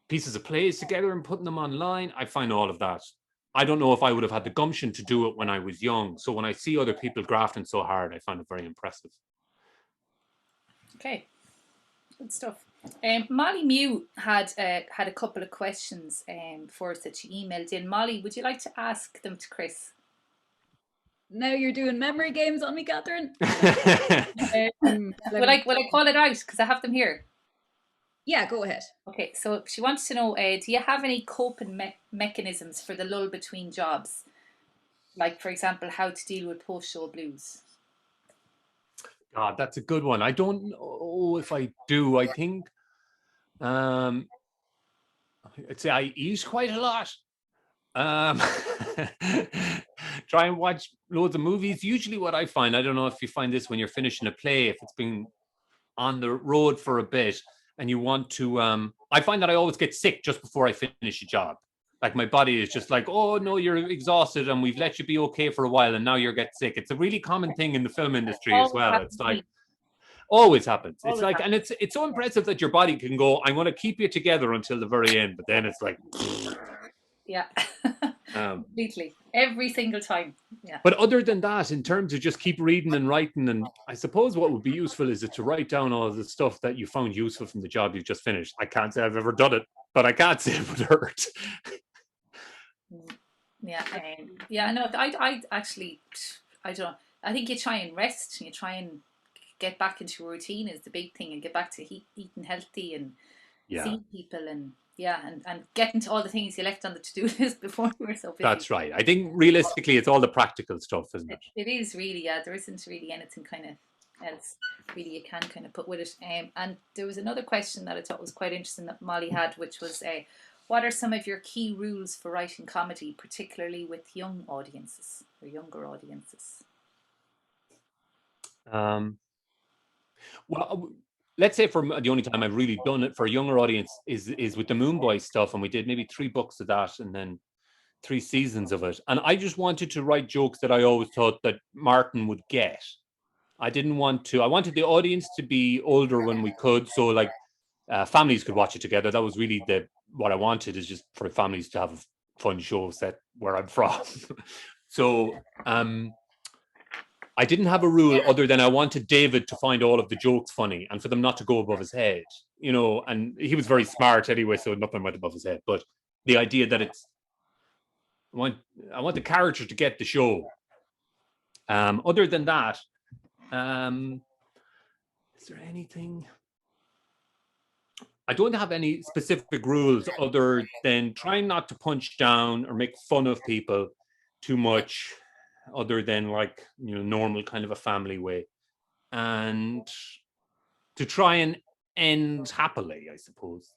pieces of plays together and putting them online. I find all of that. I don't know if I would have had the gumption to do it when I was young. So when I see other people grafting so hard, I find it very impressive. Okay, good stuff. Molly Mew had a couple of questions for us that she emailed in. Molly, would you like to ask them to Chris? Now you're doing memory games on me, Catherine. Will I call it out because I have them here? Yeah, go ahead. Okay, so she wants to know, do you have any coping mechanisms for the lull between jobs? Like, for example, how to deal with post-show blues? God, that's a good one. I don't know if I do. I think I'd say I eat quite a lot. Try and watch loads of movies. Usually what I find, I don't know if you find this when you're finishing a play, if it's been on the road for a bit and you want to, I find that I always get sick just before I finish a job. Like my body is just like, oh no, you're exhausted and we've let you be okay for a while and now you're getting sick. It's a really common thing in the film industry as well. It's like, always happens. It's like, and it's so impressive that your body can go, I'm going to keep you together until the very end. But then it's like, yeah, completely. Every single time. Yeah. But other than that, in terms of just keep reading and writing, and I suppose what would be useful is to write down all the stuff that you found useful from the job you've just finished. I can't say I've ever done it, but I can't say it would hurt. Yeah, yeah. No, I actually, I don't. I think you try and rest. You try and get back into a routine is the big thing, and get back to eating healthy and seeing people and and getting to all the things you left on the to-do list before you were so busy. That's right. I think realistically, it's all the practical stuff, isn't it? It is really, yeah. There isn't really anything kind of else really you can kind of put with it. And there was another question that I thought was quite interesting that Molly had, which was, what are some of your key rules for writing comedy, particularly with young audiences or younger audiences? Well, let's say for the only time I've really done it for a younger audience is with the Moon Boy stuff, and we did maybe 3 books of that and then 3 seasons of it. And I just wanted to write jokes that I always thought that Martin would get. I wanted the audience to be older when we could, so like families could watch it together. That was really what I wanted, is just for families to have a fun show set where I'm from. So I didn't have a rule other than I wanted David to find all of the jokes funny and for them not to go above his head, you know, and he was very smart anyway, so nothing went above his head. But the idea that I want the character to get the show. Other than that, is there anything? I don't have any specific rules other than trying not to punch down or make fun of people too much, other than like, you know, normal kind of a family way, and to try and end happily, I suppose.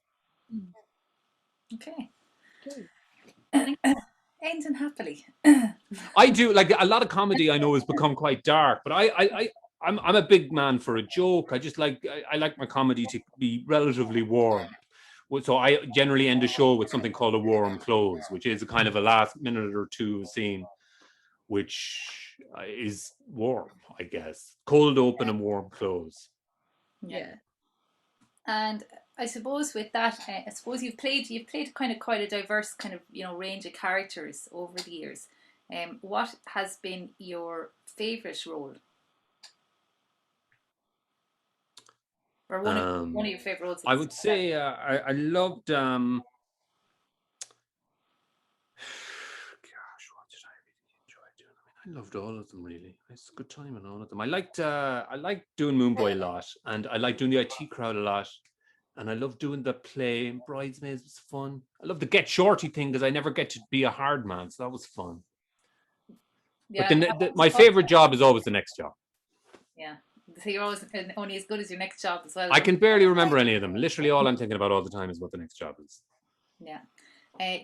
Okay. Ending happily. I do, like, a lot of comedy I know has become quite dark, but I'm a big man for a joke. I just like, I like my comedy to be relatively warm. So I generally end a show with something called a warm close, which is a kind of a last minute or two scene, which is warm, I guess. Cold open and warm close. Yeah. And I suppose with that, I suppose you've played kind of quite a diverse kind of, you know, range of characters over the years. What has been your favourite role? Or one of your favourite roles? I would say I loved I loved all of them really. It's a good time on all of them. I liked doing Moonboy a lot, and I liked doing the IT Crowd a lot, and I loved doing the play. Bridesmaids was fun. I love the Get Shorty thing because I never get to be a hard man, so that was fun. Yeah, But my favorite job is always the next job. Yeah, so you're always only as good as your next job as well. I can barely remember any of them. Literally, all I'm thinking about all the time is what the next job is. Yeah,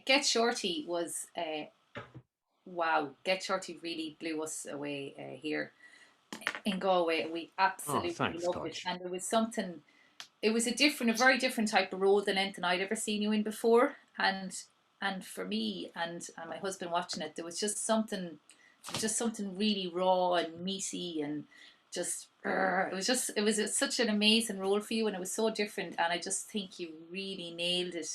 Get Shorty was wow. Get Shorty really blew us away here in Galway. We absolutely loved it, and it was something. It was a very different type of role than anything I'd ever seen you in before, and for me and my husband watching it, there was just something really raw and meaty and just it was such an amazing role for you, and it was so different, and I just think you really nailed it.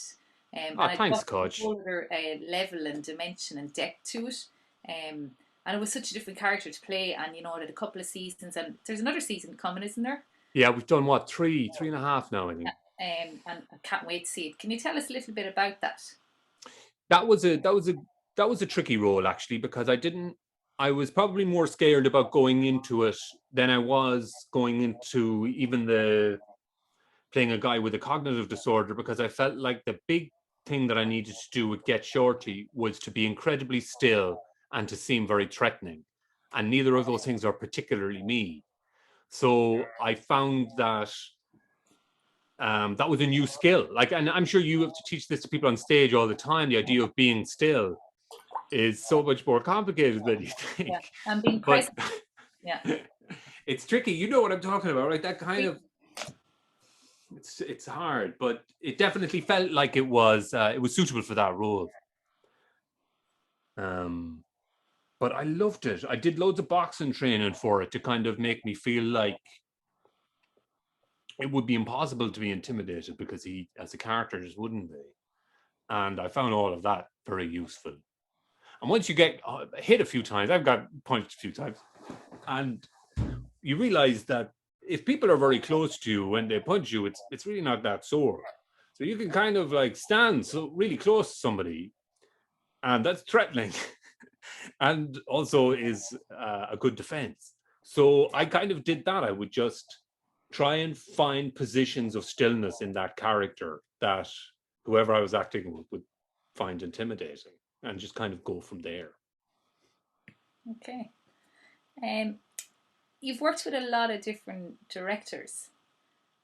Thanks, Coach. A whole other level and dimension and depth to it, and it was such a different character to play. And you know, it had a couple of seasons, and there's another season coming, isn't there? Yeah, we've done what, three and a half now, I think. And I can't wait to see it. Can you tell us a little bit about that? That was a tricky role actually, because I was probably more scared about going into it than I was going into even playing a guy with a cognitive disorder, because I felt like the big thing that I needed to do with Get Shorty was to be incredibly still and to seem very threatening. And neither of those things are particularly me. So I found that that was a new skill. Like, and I'm sure you have to teach this to people on stage all the time. The idea of being still is so much more complicated than you think. Yeah, and being present. Yeah, it's tricky. You know what I'm talking about, right? That kind of it's hard, but it definitely felt like it was suitable for that role. But I loved it. I did loads of boxing training for it to kind of make me feel like it would be impossible to be intimidated, because he, as a character, just wouldn't be. And I found all of that very useful. And once you get hit a few times, I've got punched a few times, and you realize that if people are very close to you when they punch you, it's really not that sore. So you can kind of like stand so really close to somebody, and that's threatening. And also is a good defense. So I kind of did that. I would just try and find positions of stillness in that character that whoever I was acting with would find intimidating, and just kind of go from there. Okay. You've worked with a lot of different directors.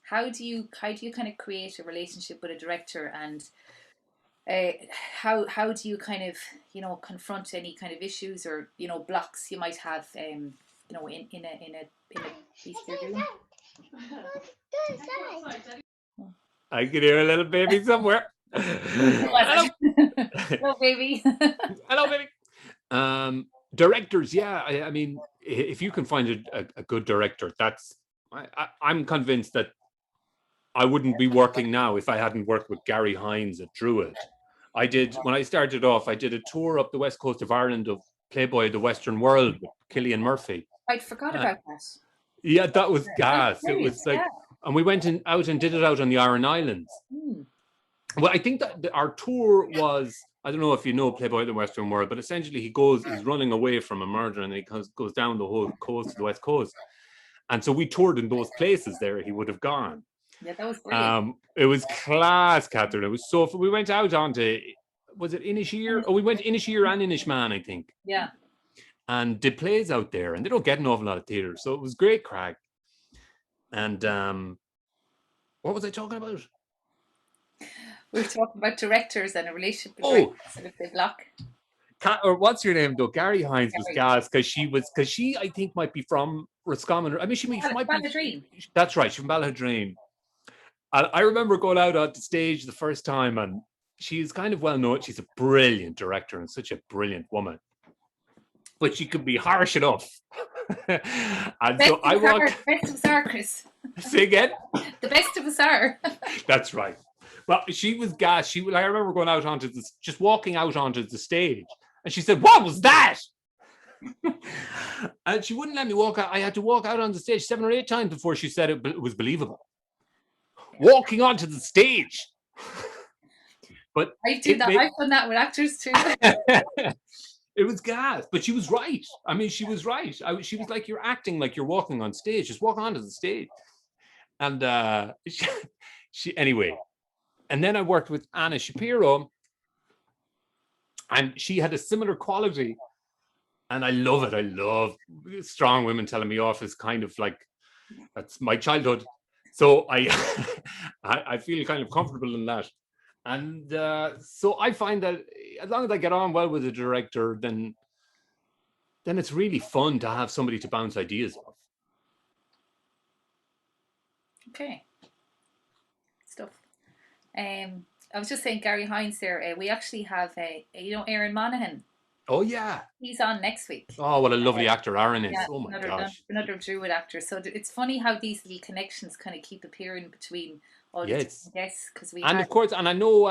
How do you kind of create a relationship with a director, and how do you kind of, you know, confront any kind of issues or, you know, blocks you might have, you know, in a piece you're doing? I can hear a little baby somewhere. Hello. Hello, baby. Hello, baby. Directors, yeah. I mean, if you can find a good director, I'm convinced that I wouldn't be working now if I hadn't worked with Gary Hines at Druid. When I started off, I did a tour up the west coast of Ireland of Playboy of the Western World with Cillian Murphy. I forgot about that. Yeah, that was gas. It was like, and we went out and did it out on the Aran Islands. Well, I think that our tour was, I don't know if you know Playboy of the Western World, but essentially he's running away from a murder, and he goes down the whole coast to the west coast. And so we toured in those places there he would have gone. Yeah, that was brilliant. It was class, Catherine. It was so fun. We went out onto, was it Inisheer? Oh, we went Inisheer and Inishman, I think. Yeah. And did plays out there, and they don't get an awful lot of theatre, so it was great crack. And what was I talking about? We were talking about directors and a relationship with directors, and if they block. Or what's your name though? Gary Hines was gas because she I think might be from Roscommon. I mean, she might be. Balladreen. That's right, she's from Balladreen. I remember going out on the stage the first time, and she's kind of well known. She's a brilliant director and such a brilliant woman, but she could be harsh enough. And so I walked. The best of us are, Chris. Say again. The best of us are. That's right. Well, she was gas. I remember going out onto just walking out onto the stage, and she said, "What was that?" And she wouldn't let me walk out. I had to walk out on the stage 7 or 8 times before she said it was believable. Walking onto the stage. But I do that. I've done that with actors too. It was gas, but she was right. I mean, she was right. She was like, you're acting like you're walking on stage. Just walk onto the stage. And anyway. And then I worked with Anna Shapiro, and she had a similar quality. And I love it. I love strong women telling me off. Is kind of like, that's my childhood. So I feel kind of comfortable in that. And so I find that as long as I get on well with the director, then it's really fun to have somebody to bounce ideas off. Okay. Stuff. I was just saying, Gary Hines there, we actually have, Aaron Monaghan. Oh, yeah. He's on next week. Oh, what a lovely actor Aaron is. Yeah, oh, my gosh. Another Druid actor. So it's funny how these little connections kind of keep appearing between all the different guests. Of course, and I know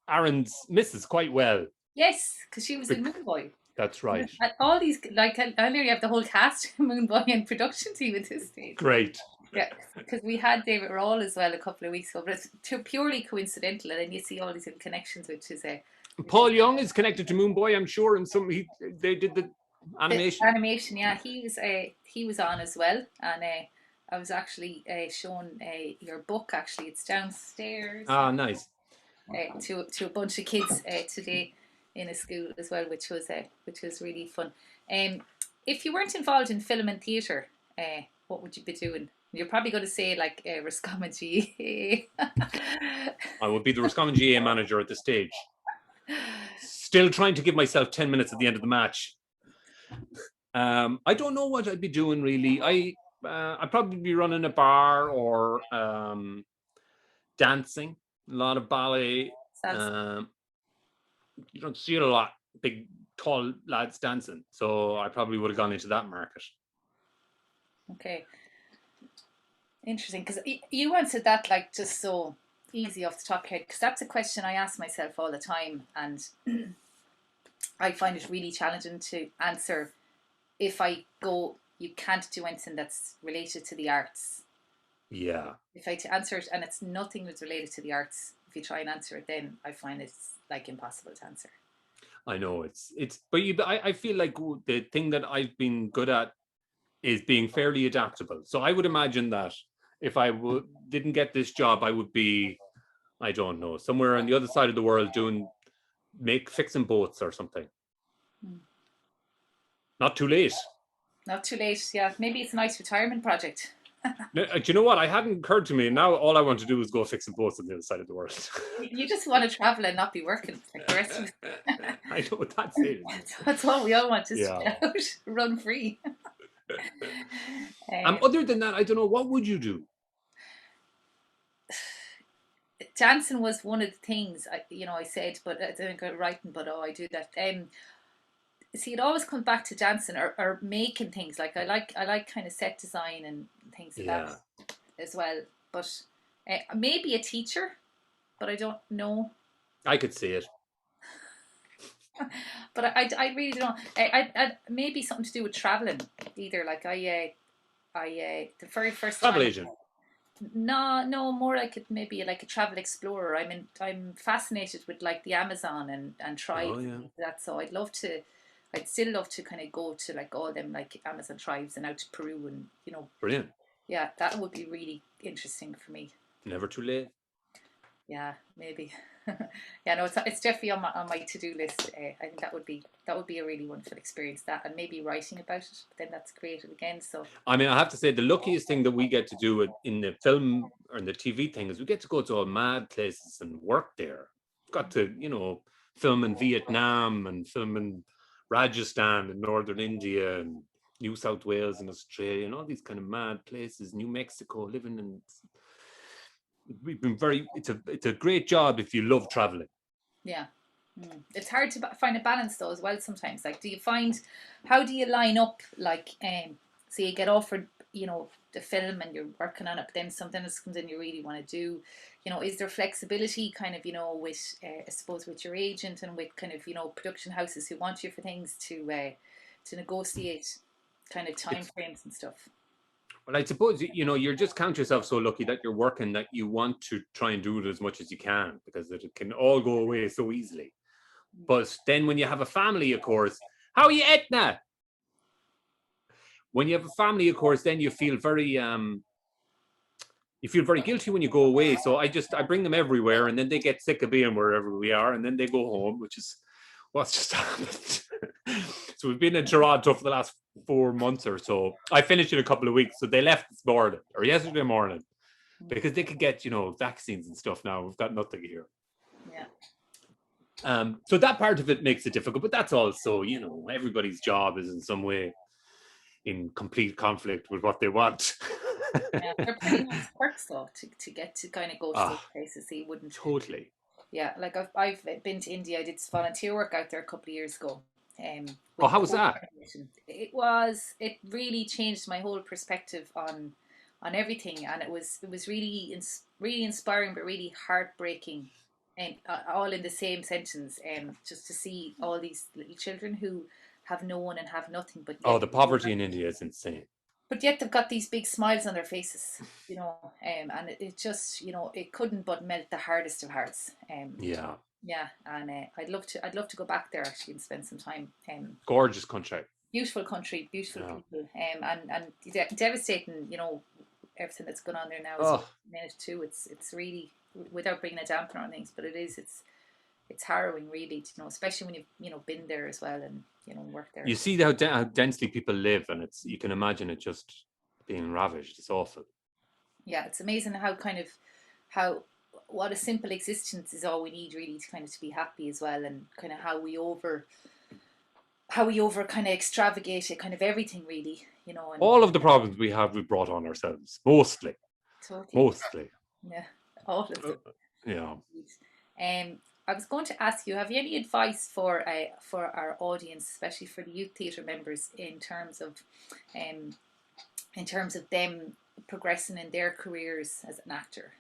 Aaron's missus quite well. Yes, because she was in Moon Boy. That's right. And all these, like, I nearly have the whole cast of Moon Boy and production team at this stage. Great. Yeah, because we had David Rawle as well a couple of weeks ago, but it's purely coincidental, and then you see all these little connections, which is Paul Young is connected to Moon Boy, I'm sure, and they did the animation. Animation, yeah. He was on as well, and I was actually shown your book. Actually, it's downstairs. Ah, nice. To a bunch of kids today in a school as well, which was really fun. If you weren't involved in film and theatre, what would you be doing? You're probably going to say like Roscommon GAA. I would be the Roscommon GAA manager at the stage. Still trying to give myself 10 minutes at the end of the match. I don't know what I'd be doing really. I'd probably be running a bar or dancing. A lot of ballet. You don't see it a lot. Big, tall lads dancing. So I probably would have gone into that market. Okay. Interesting, because you answered that like just so easy off the top of your head, because that's a question I ask myself all the time, and I find it really challenging to answer. If I go, you can't do anything that's related to the arts. Yeah. If I to answer it and it's nothing that's related to the arts, if you try and answer it, then I find it's like impossible to answer. I know but I feel like the thing that I've been good at is being fairly adaptable. So I would imagine that if I didn't get this job, I would be, I don't know, somewhere on the other side of the world fixing boats or something. Not too late. Not too late, yeah. Maybe it's a nice retirement project. Do you know what? It hadn't occurred to me. Now all I want to do is go fixing boats on the other side of the world. You just want to travel and not be working like the rest of us. I know, that's it. That's what we all want, just out, run free. Other than that, I don't know, what would you do? Dancing was one of the things I said, but I didn't go writing, but I do that. See, it always comes back to dancing or making things. Like I like kind of set design and things like that as well. But maybe a teacher, but I don't know. I could see it. But I really don't. I maybe something to do with traveling. Either like I the very first travel time, agent. No, more like maybe like a travel explorer. I'm fascinated with like the Amazon and tribes and that. So I'd still love to kind of go to like all them like Amazon tribes and out to Peru and Brilliant. Yeah, that would be really interesting for me. Never too late. Yeah, maybe. Yeah, no, it's definitely on my to-do list. I think that would be a really wonderful experience. That, and maybe writing about it, but then that's creative again. So I mean, I have to say the luckiest thing that we get to do in the film or in the TV thing is we get to go to all mad places and work there. We've got to film in Vietnam and film in Rajasthan and northern India and New South Wales and Australia and all these kind of mad places. New Mexico, living in. We've been it's a great job if you love traveling. Yeah. It's hard to find a balance though as well sometimes. Like, how do you line up, like, so you get offered, the film and you're working on it, but then something else comes in you really want to do, is there flexibility kind of, with, I suppose with your agent and with kind of, production houses who want you for things to negotiate kind of time frames and stuff? Well, I suppose, you're just count yourself so lucky that you're working that you want to try and do it as much as you can because it can all go away so easily. But then when you have a family, of course, How are you, Etna? When you have a family, of course, then you feel very guilty when you go away. So I bring them everywhere, and then they get sick of being wherever we are, and then they go home, which is what's just happened. So we've been in Toronto for the last 4 months or so. I finished in a couple of weeks, so they left this morning or yesterday morning because they could get, vaccines and stuff now. We've got nothing here. Yeah. So that part of it makes it difficult, but that's also, everybody's job is in some way in complete conflict with what they want. Yeah, they're pretty nice perks though to get to kind of go to those places. So you wouldn't totally. Yeah, like I've been to India. I did volunteer work out there a couple of years ago. How was that? It really changed my whole perspective on everything, and it was really really inspiring, but really heartbreaking, and all in the same sentence. Just to see all these little children who have no one and have nothing, but the poverty in India is insane. But yet they've got these big smiles on their faces, and it just, it couldn't but melt the hardest of hearts. Yeah. Yeah, and I'd love to go back there actually and spend some time. Gorgeous country. Beautiful country, beautiful people, and devastating. Everything that's going on there now is a minute too. It's really, without bringing a dampener on things, but it's harrowing really, especially when you've been there as well and worked there. You see how densely people live, and you can imagine it just being ravaged. It's awful. Yeah, it's amazing what a simple existence is all we need really to kind of to be happy as well, and kind of how we over kind of extravagate it, kind of everything really, and all of the problems we have, we brought on ourselves, mostly. Totally. Mostly. Yeah, all of them. Yeah. I was going to ask you, have you any advice for our audience, especially for the youth theatre members, in terms of them progressing in their careers as an actor?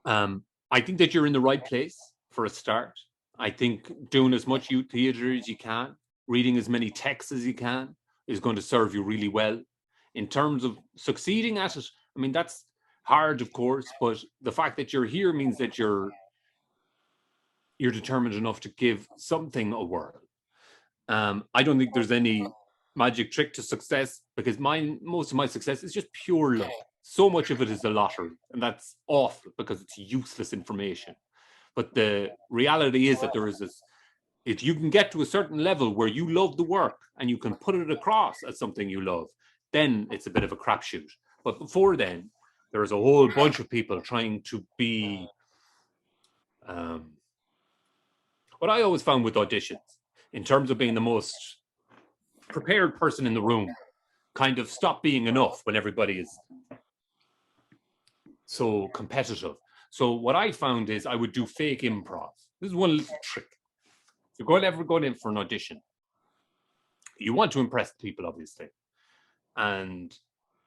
I think that you're in the right place for a start. I think doing as much youth theatre as you can, reading as many texts as you can, is going to serve you really well. In terms of succeeding at it, I mean, that's hard, of course, but the fact that you're here means that you're determined enough to give something a whirl. I don't think there's any magic trick to success, because most of my success is just pure luck. So much of it is a lottery, and that's awful because it's useless information. But the reality is that there is this, if you can get to a certain level where you love the work and you can put it across as something you love, then it's a bit of a crapshoot. But before then, there's a whole bunch of people trying to be, what I always found with auditions, in terms of being the most prepared person in the room, kind of stop being enough when everybody is so competitive. So what I found is I would do fake improv. This is one little trick. If you're ever going in for an audition, you want to impress people, obviously. And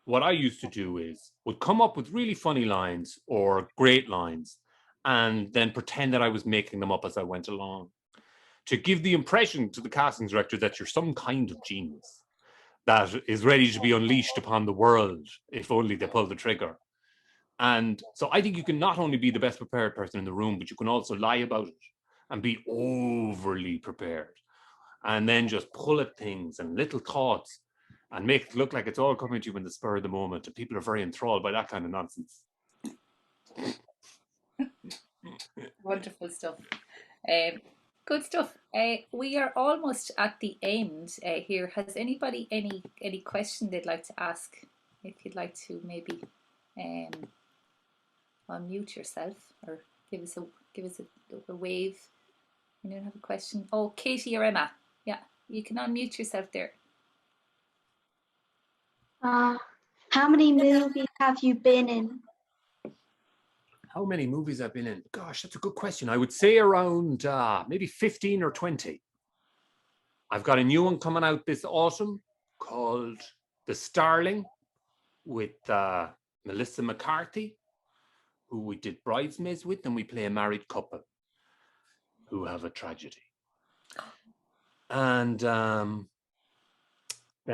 what I used to do is would come up with really funny lines or great lines, and then pretend that I was making them up as I went along, to give the impression to the casting director that you're some kind of genius that is ready to be unleashed upon the world if only they pull the trigger. And so I think you can not only be the best prepared person in the room, but you can also lie about it and be overly prepared, and then just pull at things and little thoughts and make it look like it's all coming to you in the spur of the moment. And people are very enthralled by that kind of nonsense. Wonderful stuff. Good stuff. We are almost at the end here. Has anybody any question they'd like to ask? If you'd like to maybe unmute yourself or give us a wave. Anyone have a question? Oh, Katie or Emma? Yeah, you can unmute yourself there. How many movies have you been in? How many movies I've been in? Gosh, that's a good question. I would say around maybe 15 or 20. I've got a new one coming out this autumn called The Starling with Melissa McCarthy, who we did Bridesmaids with, and we play a married couple who have a tragedy. And then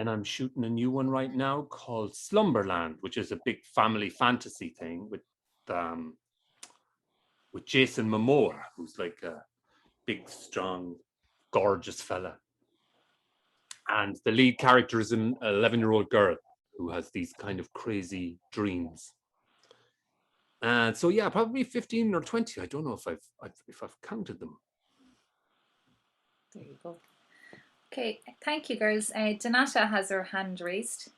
I'm shooting a new one right now called Slumberland, which is a big family fantasy thing with Jason Momoa, who's like a big, strong gorgeous fella. And the lead character is an 11-year-old girl who has these kind of crazy dreams. And so, yeah, probably 15 or 20. I don't know if I've counted them. There you go. Okay, thank you, girls. Donata has her hand raised.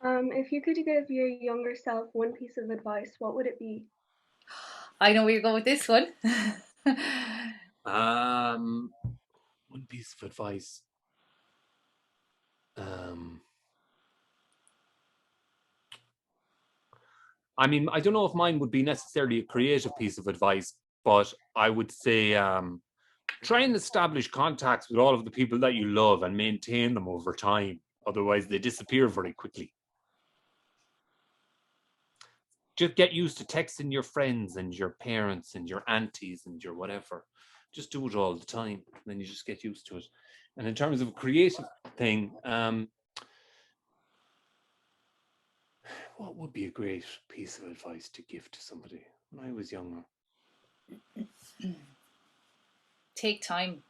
If you could give your younger self one piece of advice, what would it be? I know where you're going with this one. One piece of advice. I mean, I don't know if mine would be necessarily a creative piece of advice, but I would say try and establish contacts with all of the people that you love and maintain them over time. Otherwise, they disappear very quickly. Just get used to texting your friends and your parents and your aunties and your whatever. Just do it all the time, and then you just get used to it. And in terms of a creative thing, what would be a great piece of advice to give to somebody when I was younger? Take time.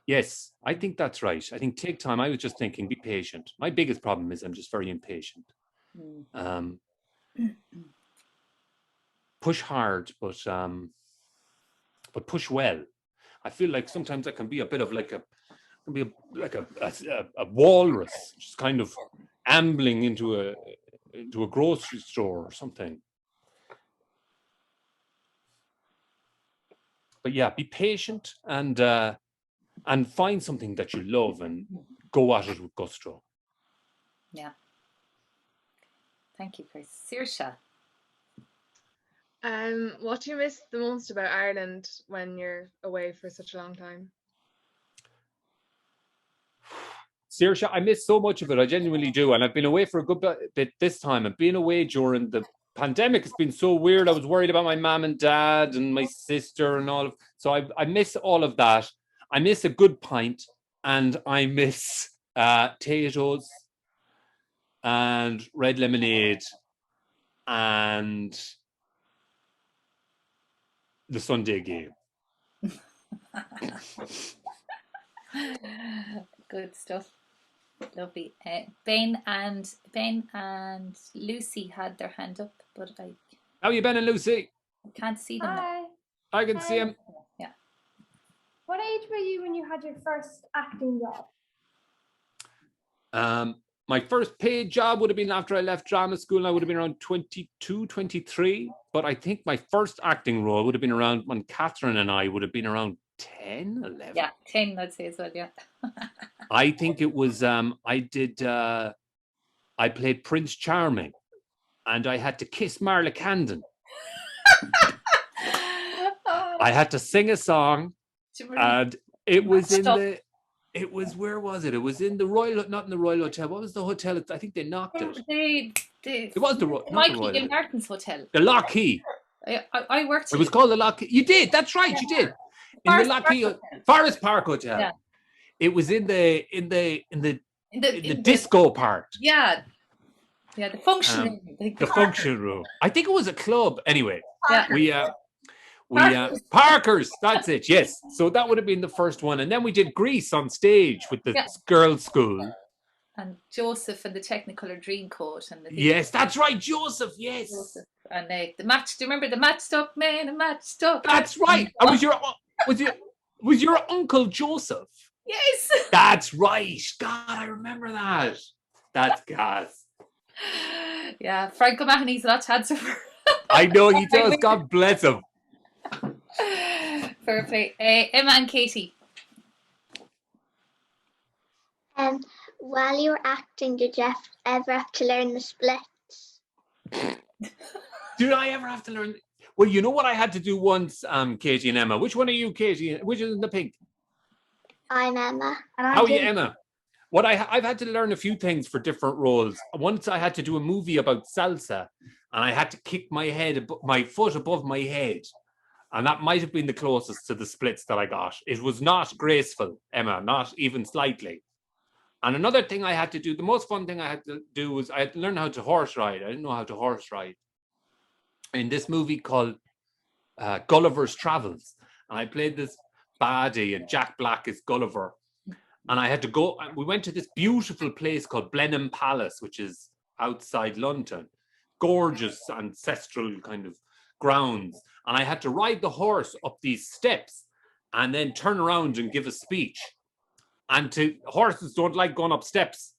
Yes, I think that's right. I think take time. I was just thinking, be patient. My biggest problem is I'm just very impatient. Push hard, but push well. I feel like sometimes I can be a bit of like a walrus, just kind of ambling into a grocery store or something. But yeah, be patient and find something that you love and go at it with gusto. Yeah. Thank you, Chris. Saoirse. What do you miss the most about Ireland when you're away for such a long time? Saoirse, I miss so much of it. I genuinely do. And I've been away for a good bit this time. I've been away during the pandemic. It's been so weird. I was worried about my mom and dad and my sister and all of. So I miss all of that. I miss a good pint, and I miss potatoes and red lemonade and the Sunday game. Good stuff. Lovely. Ben and Lucy had their hand up, but How are you, Ben and Lucy? Can't see them. Hi. I can see them. Yeah. What age were you when you had your first acting job? My first paid job would have been after I left drama school, and I would have been around 22, 23. But I think my first acting role would have been around when Catherine and I would have been around 10, 11. Yeah, 10, I'd say as well, yeah. I think it was, I played Prince Charming, and I had to kiss Marla Camden. I had to sing a song, and it was where was it? It was in the Royal, not in the Royal Hotel. What was the hotel? I think they knocked it. It was the Royal. Michael Martin's Hotel. The Lockheed. I worked. It was called the Lockheed. You did. That's right. Yeah. You did. In the Lockheed Forest Park Hotel. Yeah. It was in the disco part. Yeah. Yeah, the function room. The function room. I think it was a club. Anyway, yeah. Parker's. That's it. Yes. So that would have been the first one, and then we did Grease on stage with the girls' school. And Joseph and the Technicolor Dreamcoat and yes, that's right, Joseph. Yes. Joseph. And the match. Do you remember the matched up man? A matched up. That's right. And was your uncle Joseph? Yes. That's right. God, I remember that. That's gas. Yeah, Frank O'Mahony's a lot handsomer. I know he does. God bless him. Fair play. Emma and Katie. While you were acting, did you ever have to learn the splits? Did I ever have to learn? Well, you know what I had to do once, Katie and Emma. Which one are you, Katie? Which is in the pink? I'm Emma. How are you, Emma? What I've had to learn a few things for different roles. Once I had to do a movie about salsa, and I had to kick my foot above my head. And that might have been the closest to the splits that I got. It was not graceful, Emma, not even slightly. And another thing I had to do, the most fun thing I had to do was I had to learn how to horse ride. I didn't know how to horse ride. In this movie called Gulliver's Travels. And I played this Baddie and Jack Black is Gulliver. And I had to go, we went to this beautiful place called Blenheim Palace, which is outside London. Gorgeous ancestral kind of grounds. And I had to ride the horse up these steps and then turn around and give a speech. And horses don't like going up steps.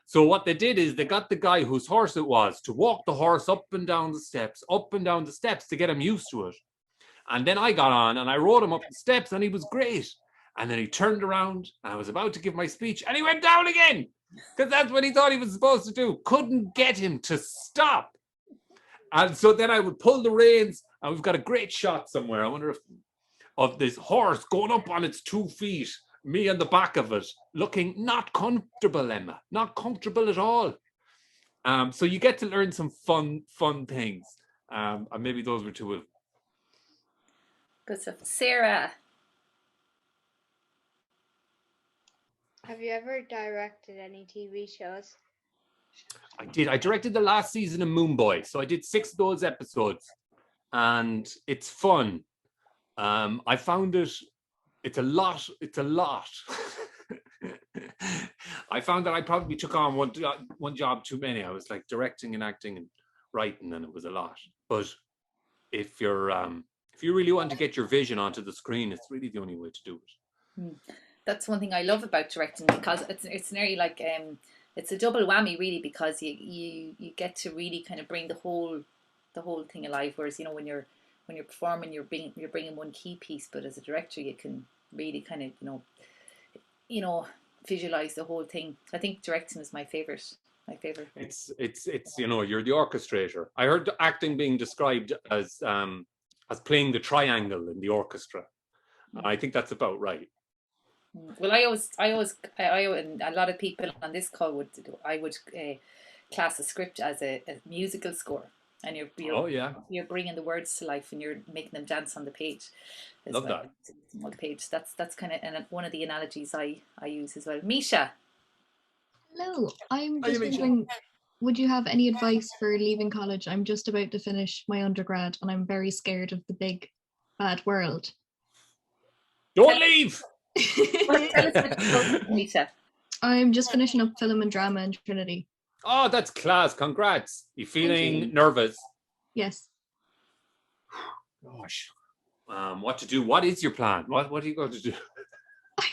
So what they did is they got the guy whose horse it was to walk the horse up and down the steps to get him used to it. And then I got on and I rode him up the steps and he was great. And then he turned around and I was about to give my speech and he went down again because that's what he thought he was supposed to do. Couldn't get him to stop. And so then I would pull the reins and we've got a great shot somewhere. I wonder if of this horse going up on its 2 feet, me on the back of it, looking not comfortable, Emma, not comfortable at all. So you get to learn some fun things. And maybe those were two of them. Good stuff. Sarah. Have you ever directed any TV shows? I did. I directed the last season of Moon Boy. So I did 6 of those episodes. And it's fun. I found it's a lot. I found that I probably took on one job too many. I was like directing and acting and writing, and it was a lot. But if you really want to get your vision onto the screen, it's really the only way to do it. That's one thing I love about directing, because it's nearly like it's a double whammy really, because you get to really kind of bring the whole thing alive. Whereas when you're performing, you're bringing one key piece, but as a director you can really kind of visualize the whole thing. I think directing is my favorite. It's you're the orchestrator. I heard acting being described as playing the triangle in the orchestra. I think that's about right. Well, I always and a lot of people on this call would class a script as a musical score, and you're bringing the words to life and you're making them dance on the page. Love that. On the page. That's kind of one of the analogies I use as well. Misha. Hello, I'm just wondering, would you have any advice for leaving college? I'm just about to finish my undergrad and I'm very scared of the big bad world. Don't leave! Misha. I'm just finishing up film and drama in Trinity. Oh, that's class. Congrats. You feeling nervous? Yes. Gosh. What to do? What is your plan? What are you going to do?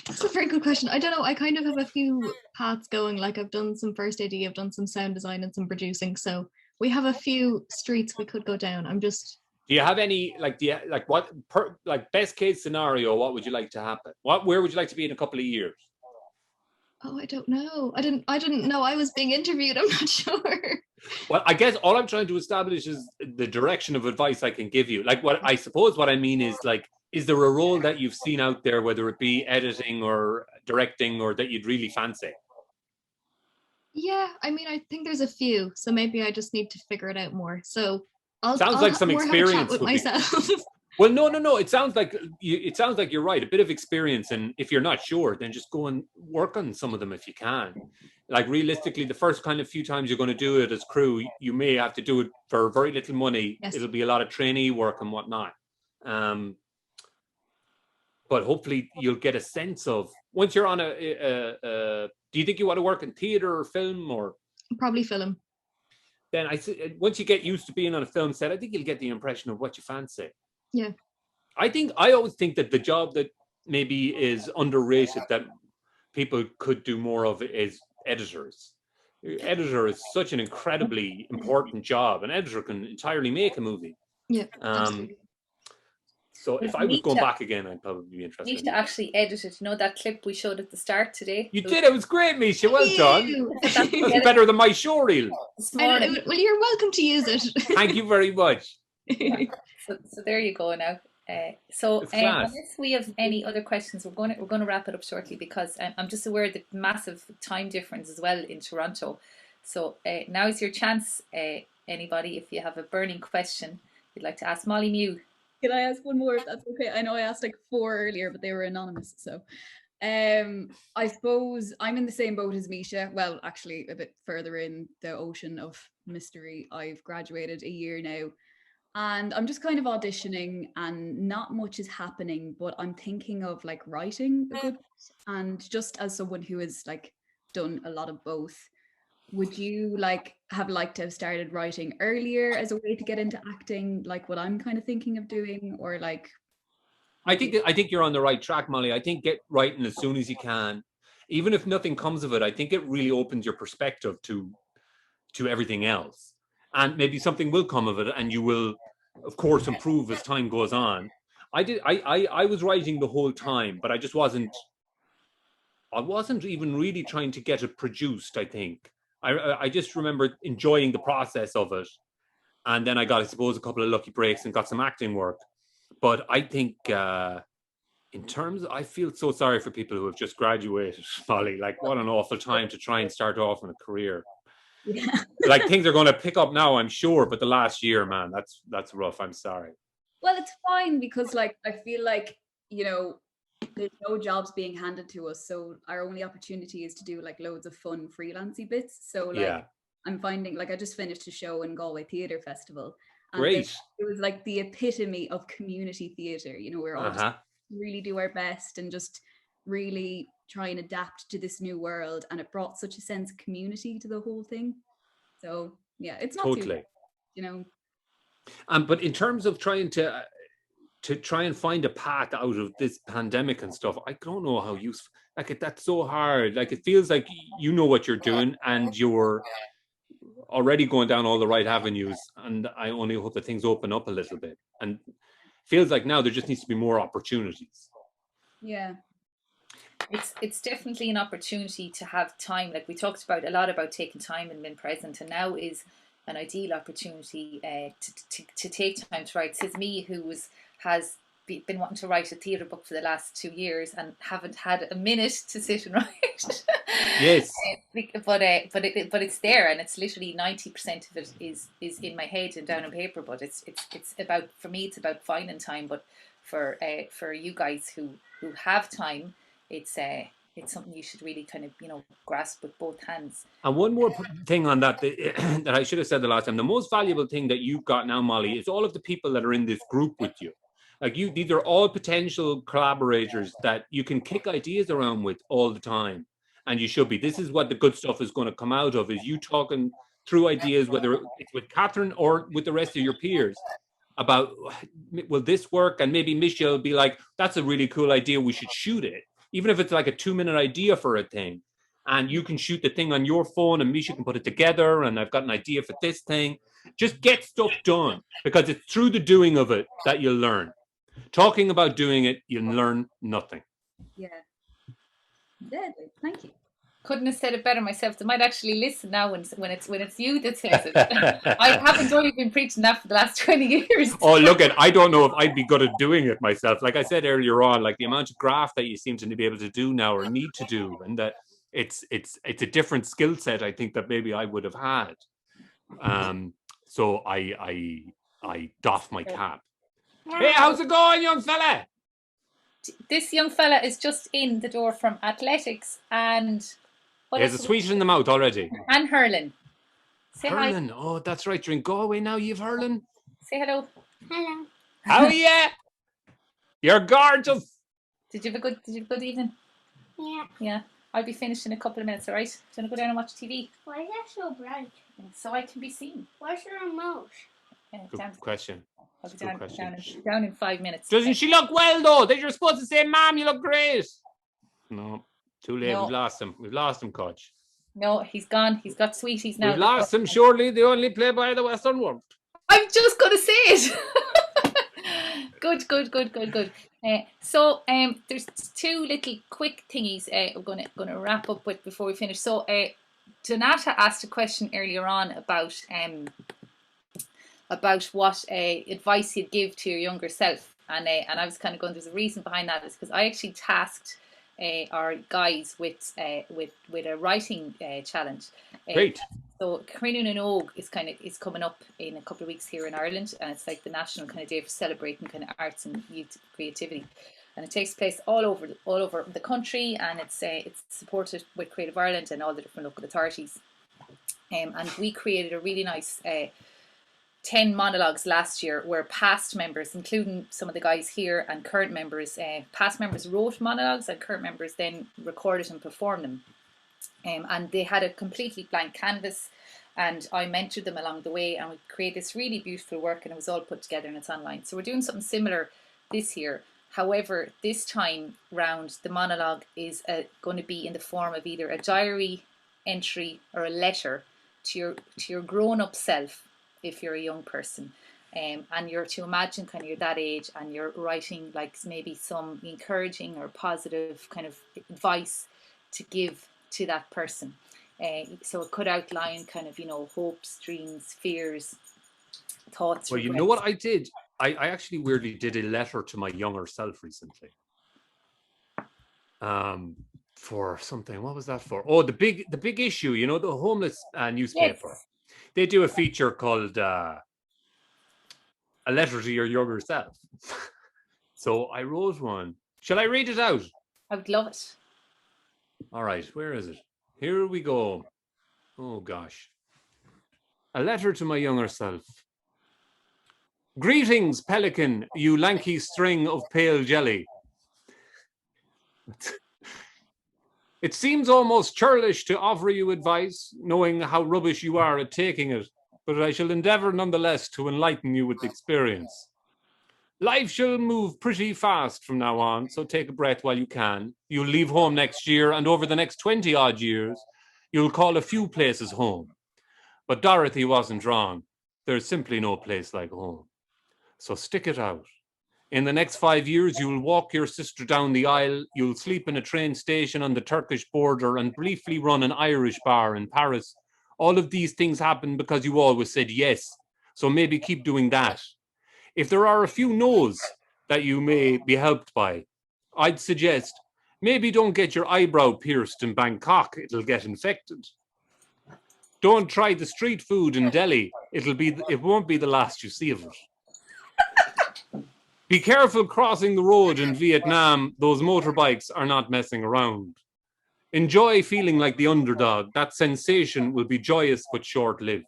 That's a very good question. I don't know. I kind of have a few paths going. Like I've done some first AD, I've done some sound design and some producing. So we have a few streets we could go down. Do you have any best case scenario? What would you like to happen? Where would you like to be in a couple of years? Oh, I don't know. I didn't know I was being interviewed. I'm not sure. Well, I guess all I'm trying to establish is the direction of advice I can give you. Like what I mean is is there a role that you've seen out there, whether it be editing or directing, or that you'd really fancy? Yeah, I mean, I think there's a few, so maybe I just need to figure it out more. So I'll some experience with myself. Well, no. It sounds like you're right. A bit of experience, and if you're not sure, then just go and work on some of them if you can. Like realistically, the first kind of few times you're going to do it as crew, you may have to do it for very little money. Yes. It'll be a lot of trainee work and whatnot. But hopefully you'll get a sense of, once you're on do you think you want to work in theatre or film, or? Probably film. Then once you get used to being on a film set, I think you'll get the impression of what you fancy. Yeah. I always think that the job that maybe is underrated that people could do more of is editors. Editor is such an incredibly important job. An editor can entirely make a movie. Yeah. So if I was going back again, I'd probably be interested. Misha actually edited, that clip we showed at the start today? You did, it was great, Misha, well done. That's better than my show reel. Well, you're welcome to use it. Thank you very much. So there you go now. Unless we have any other questions, we're going to wrap it up shortly, because I'm just aware of the massive time difference as well in Toronto. So now is your chance, anybody, if you have a burning question you'd like to ask. Molly Mew. Can I ask one more, if that's okay? I know I asked 4 earlier, but they were anonymous. So I suppose I'm in the same boat as Misha. Well, actually a bit further in the ocean of mystery. I've graduated a year now. and I'm just kind of auditioning and not much is happening, but I'm thinking of like writing a good bit. And just as someone who has like done a lot of both, would you like have liked to have started writing earlier as a way to get into acting, like what I'm kind of thinking of doing, or like? I think you're on the right track, Molly. I think get writing as soon as you can, even if nothing comes of it. I think it really opens your perspective to everything else, and maybe something will come of it, and you will, of course, improve as time goes on. I was writing the whole time, but I wasn't even really trying to get it produced. I think I just remember enjoying the process of it, and then I got, I suppose, a couple of lucky breaks and got some acting work. But I think in terms I feel so sorry for people who have just graduated, Molly. Like, what an awful time to try and start off in a career. Yeah. Like, things are going to pick up now, I'm sure, but the last year, man, that's rough. I'm sorry. Well, it's fine because like I feel like, you know, there's no jobs being handed to us, so our only opportunity is to do like loads of fun freelancey bits. So like Yeah. I'm finding, like, I just finished a show in Galway Theatre Festival, and Great. it was like the epitome of community theatre. You know, we're all just really do our best and just really try and adapt to this new world, and it brought such a sense of community to the whole thing. So yeah, it's not too bad, you know. But in terms of trying to try and find a path out of this pandemic and stuff, I don't know how useful. Like, that's so hard. Like, it feels like you know what you're doing and you're already going down all the right avenues. And I only hope that things open up a little bit. And it feels like now there just needs to be more opportunities. Yeah. It's definitely an opportunity to have time. Like, we talked about a lot about taking time and being present, and now is an ideal opportunity to take time to write. Says me, who has been wanting to write a theatre book for the last 2 years and haven't had a minute to sit and write. Yes. But it's there, and it's literally 90% of it is in my head and down on paper. But it's about, for me, it's about finding time. But for you guys who have time, it's something you should really kind of, you know, grasp with both hands. And one more thing on that that I should have said the last time. The most valuable thing that you've got now, Molly, is all of the people that are in this group with you. Like, these are all potential collaborators that you can kick ideas around with all the time. And you should be. This is what the good stuff is going to come out of, is you talking through ideas, whether it's with Catherine or with the rest of your peers, about, will this work? And maybe Michelle will be like, that's a really cool idea, we should shoot it. Even if it's like a 2-minute idea for a thing. And you can shoot the thing on your phone and Misha can put it together, and I've got an idea for this thing. Just get stuff done, because it's through the doing of it that you'll learn. Talking about doing it, you learn nothing. Yeah. Deadly. Thank you. Couldn't have said it better myself. They might actually listen now when it's you that says it. I haven't only been preaching that for the last 20 years. Oh, look, I don't know if I'd be good at doing it myself. Like I said earlier on, like the amount of graft that you seem to be able to do now, or need to do, and that it's a different skill set, I think, that maybe I would have had. So I doff my cap. Hey, how's it going, young fella? This young fella is just in the door from athletics and... He has a sweet in the mouth already. And hurling. Say hurling. Hi. Oh, that's right. You're in Galway now. You've hurling. Say hello. Hello. How are you? You're gorgeous. Did you have a good evening? Yeah. Yeah. I'll be finished in a couple of minutes, all right? Do you want to go down and watch TV? Why is that so bright? So I can be seen. Where's the remote? Good question. I'll be down in 5 minutes. Doesn't she look well, though? That you're supposed to say, Mom, you look great. No. Too late. No. We've lost him. We've lost him, Coach. No, he's gone. He's got sweeties now. We've lost him. Surely they only play by the Western world. I'm just going to say it. Good. So there's 2 little quick thingies we're going to wrap up with before we finish. So Donata asked a question earlier on about what advice you'd give to your younger self, and I was kind of going, there's a reason behind that, is because I actually tasked our guys with a writing challenge. Great. So Crinún and Og is coming up in a couple of weeks here in Ireland, and it's like the national kind of day for celebrating kind of arts and youth creativity, and it takes place all over the country, and it's supported with Creative Ireland and all the different local authorities, and we created a really nice 10 monologues last year where past members, including some of the guys here and current members, past members wrote monologues and current members then recorded and performed them. And they had a completely blank canvas, and I mentored them along the way, and we created this really beautiful work, and it was all put together and it's online. So we're doing something similar this year. However, this time round, the monologue is going to be in the form of either a diary entry or a letter to your grown-up self, if you're a young person, and you're to imagine kind of you're that age, and you're writing like maybe some encouraging or positive kind of advice to give to that person. So it could outline kind of, you know, hopes, dreams, fears, thoughts. Well, you know what I did? I actually weirdly did a letter to my younger self recently. For something. What was that for? Oh, the big issue. You know, the homeless newspaper. Yes. They do a feature called A Letter to Your Younger Self. So I wrote one. Shall I read it out? I would love it. All right, where is it? Here we go. Oh gosh. A letter to my younger self. Greetings, pelican, you lanky string of pale jelly. It seems almost churlish to offer you advice, knowing how rubbish you are at taking it, but I shall endeavour nonetheless to enlighten you with experience. Life shall move pretty fast from now on, so take a breath while you can. You'll leave home next year, and over the next 20-odd years, you'll call a few places home. But Dorothy wasn't wrong. There's simply no place like home. So stick it out. In the next 5 years, you'll walk your sister down the aisle, you'll sleep in a train station on the Turkish border, and briefly run an Irish bar in Paris. All of these things happen because you always said yes. So maybe keep doing that. If there are a few no's that you may be helped by, I'd suggest maybe don't get your eyebrow pierced in Bangkok. It'll get infected. Don't try the street food in Delhi. It won't be the last you see of it. Be careful crossing the road in Vietnam. Those motorbikes are not messing around. Enjoy feeling like the underdog. That sensation will be joyous but short-lived.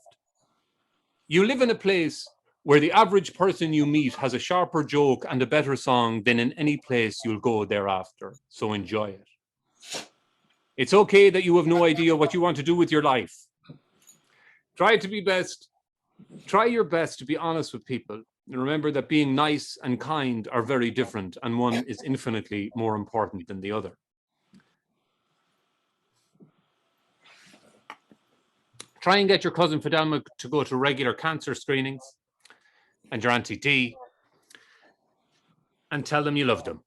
You live in a place where the average person you meet has a sharper joke and a better song than in any place you'll go thereafter. So enjoy it. It's okay that you have no idea what you want to do with your life. Try your best to be honest with people. And remember that being nice and kind are very different, and one is infinitely more important than the other. Try and get your cousin Fidelma to go to regular cancer screenings, and your Auntie Dee, and tell them you love them.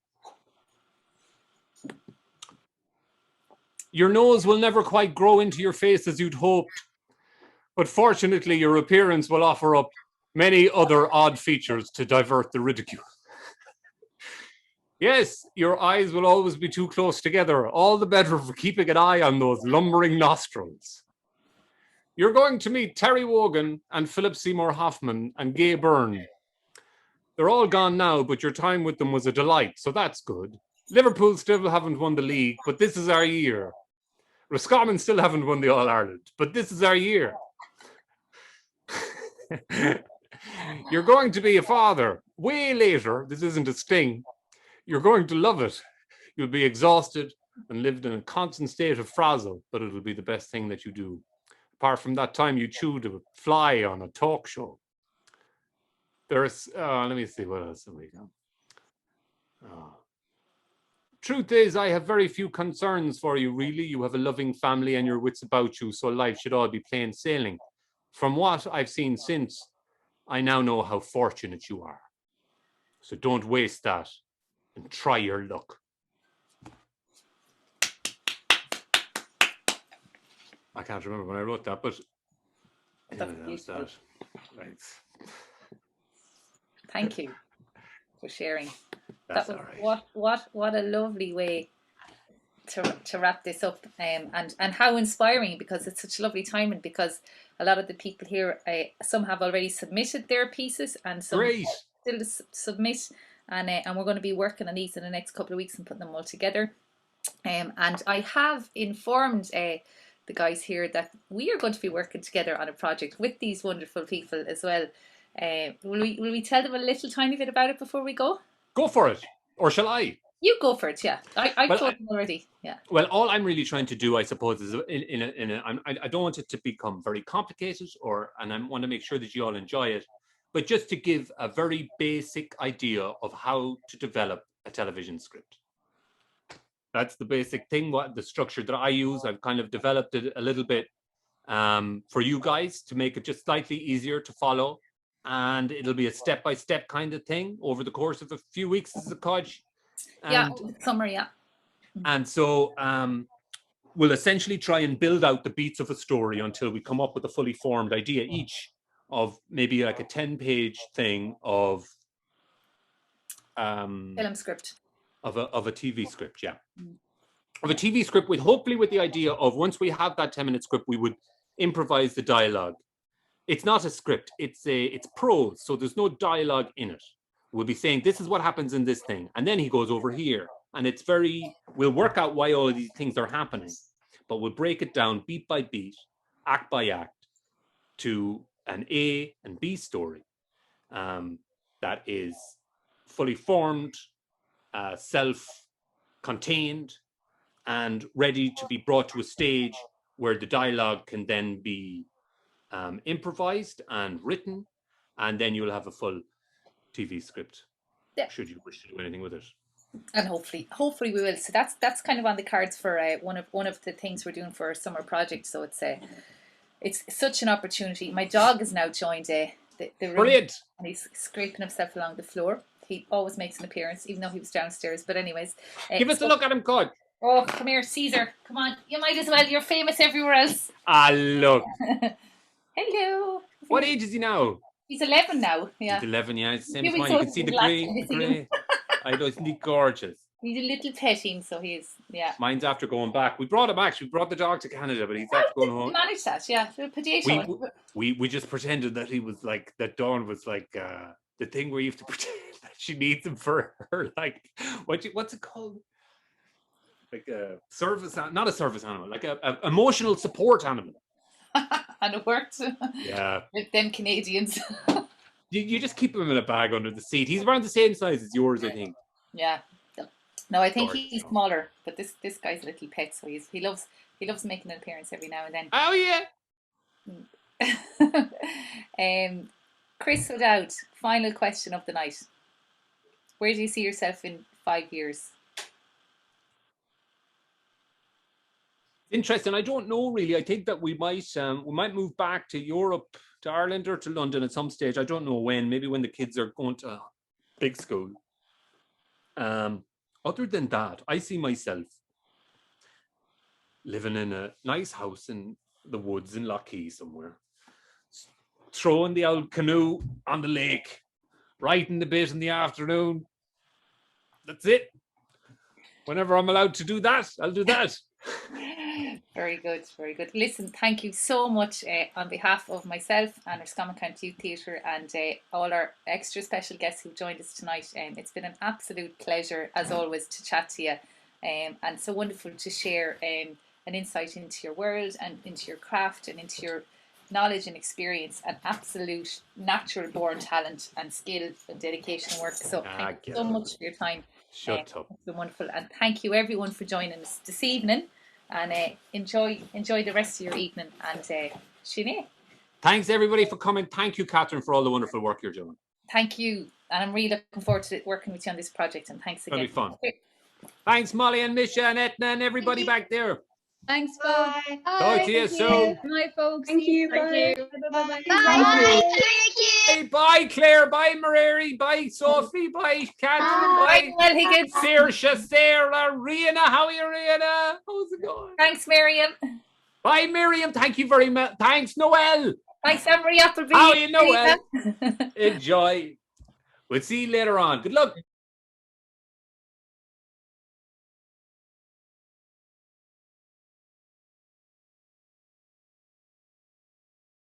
Your nose will never quite grow into your face as you'd hoped, but fortunately your appearance will offer up many other odd features to divert the ridicule. Yes, your eyes will always be too close together, all the better for keeping an eye on those lumbering nostrils. You're going to meet Terry Wogan and Philip Seymour Hoffman and Gay Byrne. They're all gone now, but your time with them was a delight, so that's good. Liverpool still haven't won the league, but this is our year. Roscommon still haven't won the All-Ireland, but this is our year. You're going to be a father way later. This isn't a sting. You're going to love it. You'll be exhausted and lived in a constant state of frazzle, but it'll be the best thing that you do. Apart from that time you chewed a fly on a talk show. There's, let me see, what else have we got? Truth is, I have very few concerns for you, really. You have a loving family and your wits about you, so life should all be plain sailing. From what I've seen since, I now know how fortunate you are. So don't waste that and try your luck. I can't remember when I wrote that, but that's that. Thanks. Thank you for sharing. That's that was all right. What a lovely way to wrap this up, and how inspiring, because it's such lovely timing, because a lot of the people here, some have already submitted their pieces and some still to submit, and we're going to be working on these in the next couple of weeks and putting them all together. And I have informed the guys here that we are going to be working together on a project with these wonderful people as well. Will we tell them a little tiny bit about it before we go? Go for it. Or shall I? You go for it, yeah. I Well, told them already, yeah. Well, all I'm really trying to do, I suppose, is I don't want it to become very complicated, and I want to make sure that you all enjoy it, but just to give a very basic idea of how to develop a television script. That's the basic thing, the structure that I use. I've kind of developed it a little bit for you guys to make it just slightly easier to follow, and it'll be a step-by-step kind of thing over the course of a few weeks as a coach. Yeah, summer, yeah. And so we'll essentially try and build out the beats of a story until we come up with a fully formed idea each of maybe like a 10-page thing of film script. Of a TV script, yeah. Of a TV script with hopefully with the idea of once we have that 10-minute script, we would improvise the dialogue. It's not a script, it's prose, so there's no dialogue in it. We'll be saying, this is what happens in this thing. And then he goes over here. And it's we'll work out why all of these things are happening, but we'll break it down beat by beat, act by act, to an A and B story that is fully formed, self-contained, and ready to be brought to a stage where the dialogue can then be improvised and written, and then you'll have a full TV script, should you wish to do anything with it. And hopefully we will. So that's kind of on the cards for one of the things we're doing for our summer project. So it's such an opportunity. My dog has now joined the room. Brilliant. And he's scraping himself along the floor. He always makes an appearance, even though he was downstairs. But anyways, give us a look at him, God. Oh, come here, Caesar. Come on, you might as well. You're famous everywhere else. Ah, look. Hello. What age is he now? He's 11 now. Yeah. He's 11. Yeah, it's the same as mine. You can see the grey. I know, isn't he gorgeous? He's a little petting, so he's, yeah. Mine's after going back. We brought the dog to Canada, but he's after going home. We managed that, yeah. A potato. We just pretended that he was like, that Dawn was like the thing where you have to pretend that she needs him for her, like, what's it called? Like a service, not a service animal, like a emotional support animal. And it worked. Yeah. With them Canadians. You just keep him in a bag under the seat. He's around the same size as yours, I think. Yeah. No, I think he's smaller, but this guy's a little pet, so he loves making an appearance every now and then. Oh yeah. Chris O'Dowd, final question of the night. Where do you see yourself in 5 years? Interesting. I don't know really. I think that we might move back to Europe, to Ireland or to London at some stage. I don't know when. Maybe when the kids are going to big school. Other than that, I see myself living in a nice house in the woods in Lockheed somewhere, throwing the old canoe on the lake, riding a bit in the afternoon. That's it. Whenever I'm allowed to do that, I'll do that. Very good, very good. Listen, thank you so much on behalf of myself and our Scommon County Youth Theatre and all our extra special guests who joined us tonight. It's been an absolute pleasure, as always, to chat to you, and so wonderful to share an insight into your world and into your craft and into your knowledge and experience and absolute natural born talent and skill and dedication and work. So thank you so much for your time. Shut up. It's been wonderful, and thank you everyone for joining us this evening. And enjoy the rest of your evening. And Sinead. Thanks everybody for coming. Thank you, Catherine, for all the wonderful work you're doing. Thank you, and I'm really looking forward to working with you on this project. And thanks again. It'll be fun. Thanks, Molly and Misha and Etna and everybody back there. Thanks, folks. Talk to you soon. Bye, folks. Thank you. Bye. Bye. Bye. Bye, Claire. Bye, Mareri. Bye, Sophie. Bye, Catherine. Bye, Higgins. Sarah, Rihanna. How are you, Rihanna? How's it going? Thanks, Miriam. Bye, Miriam. Thank you very much. Thanks, Noel. Thanks, Emery Appleby. How are you, Noel? Enjoy. We'll see you later on. Good luck.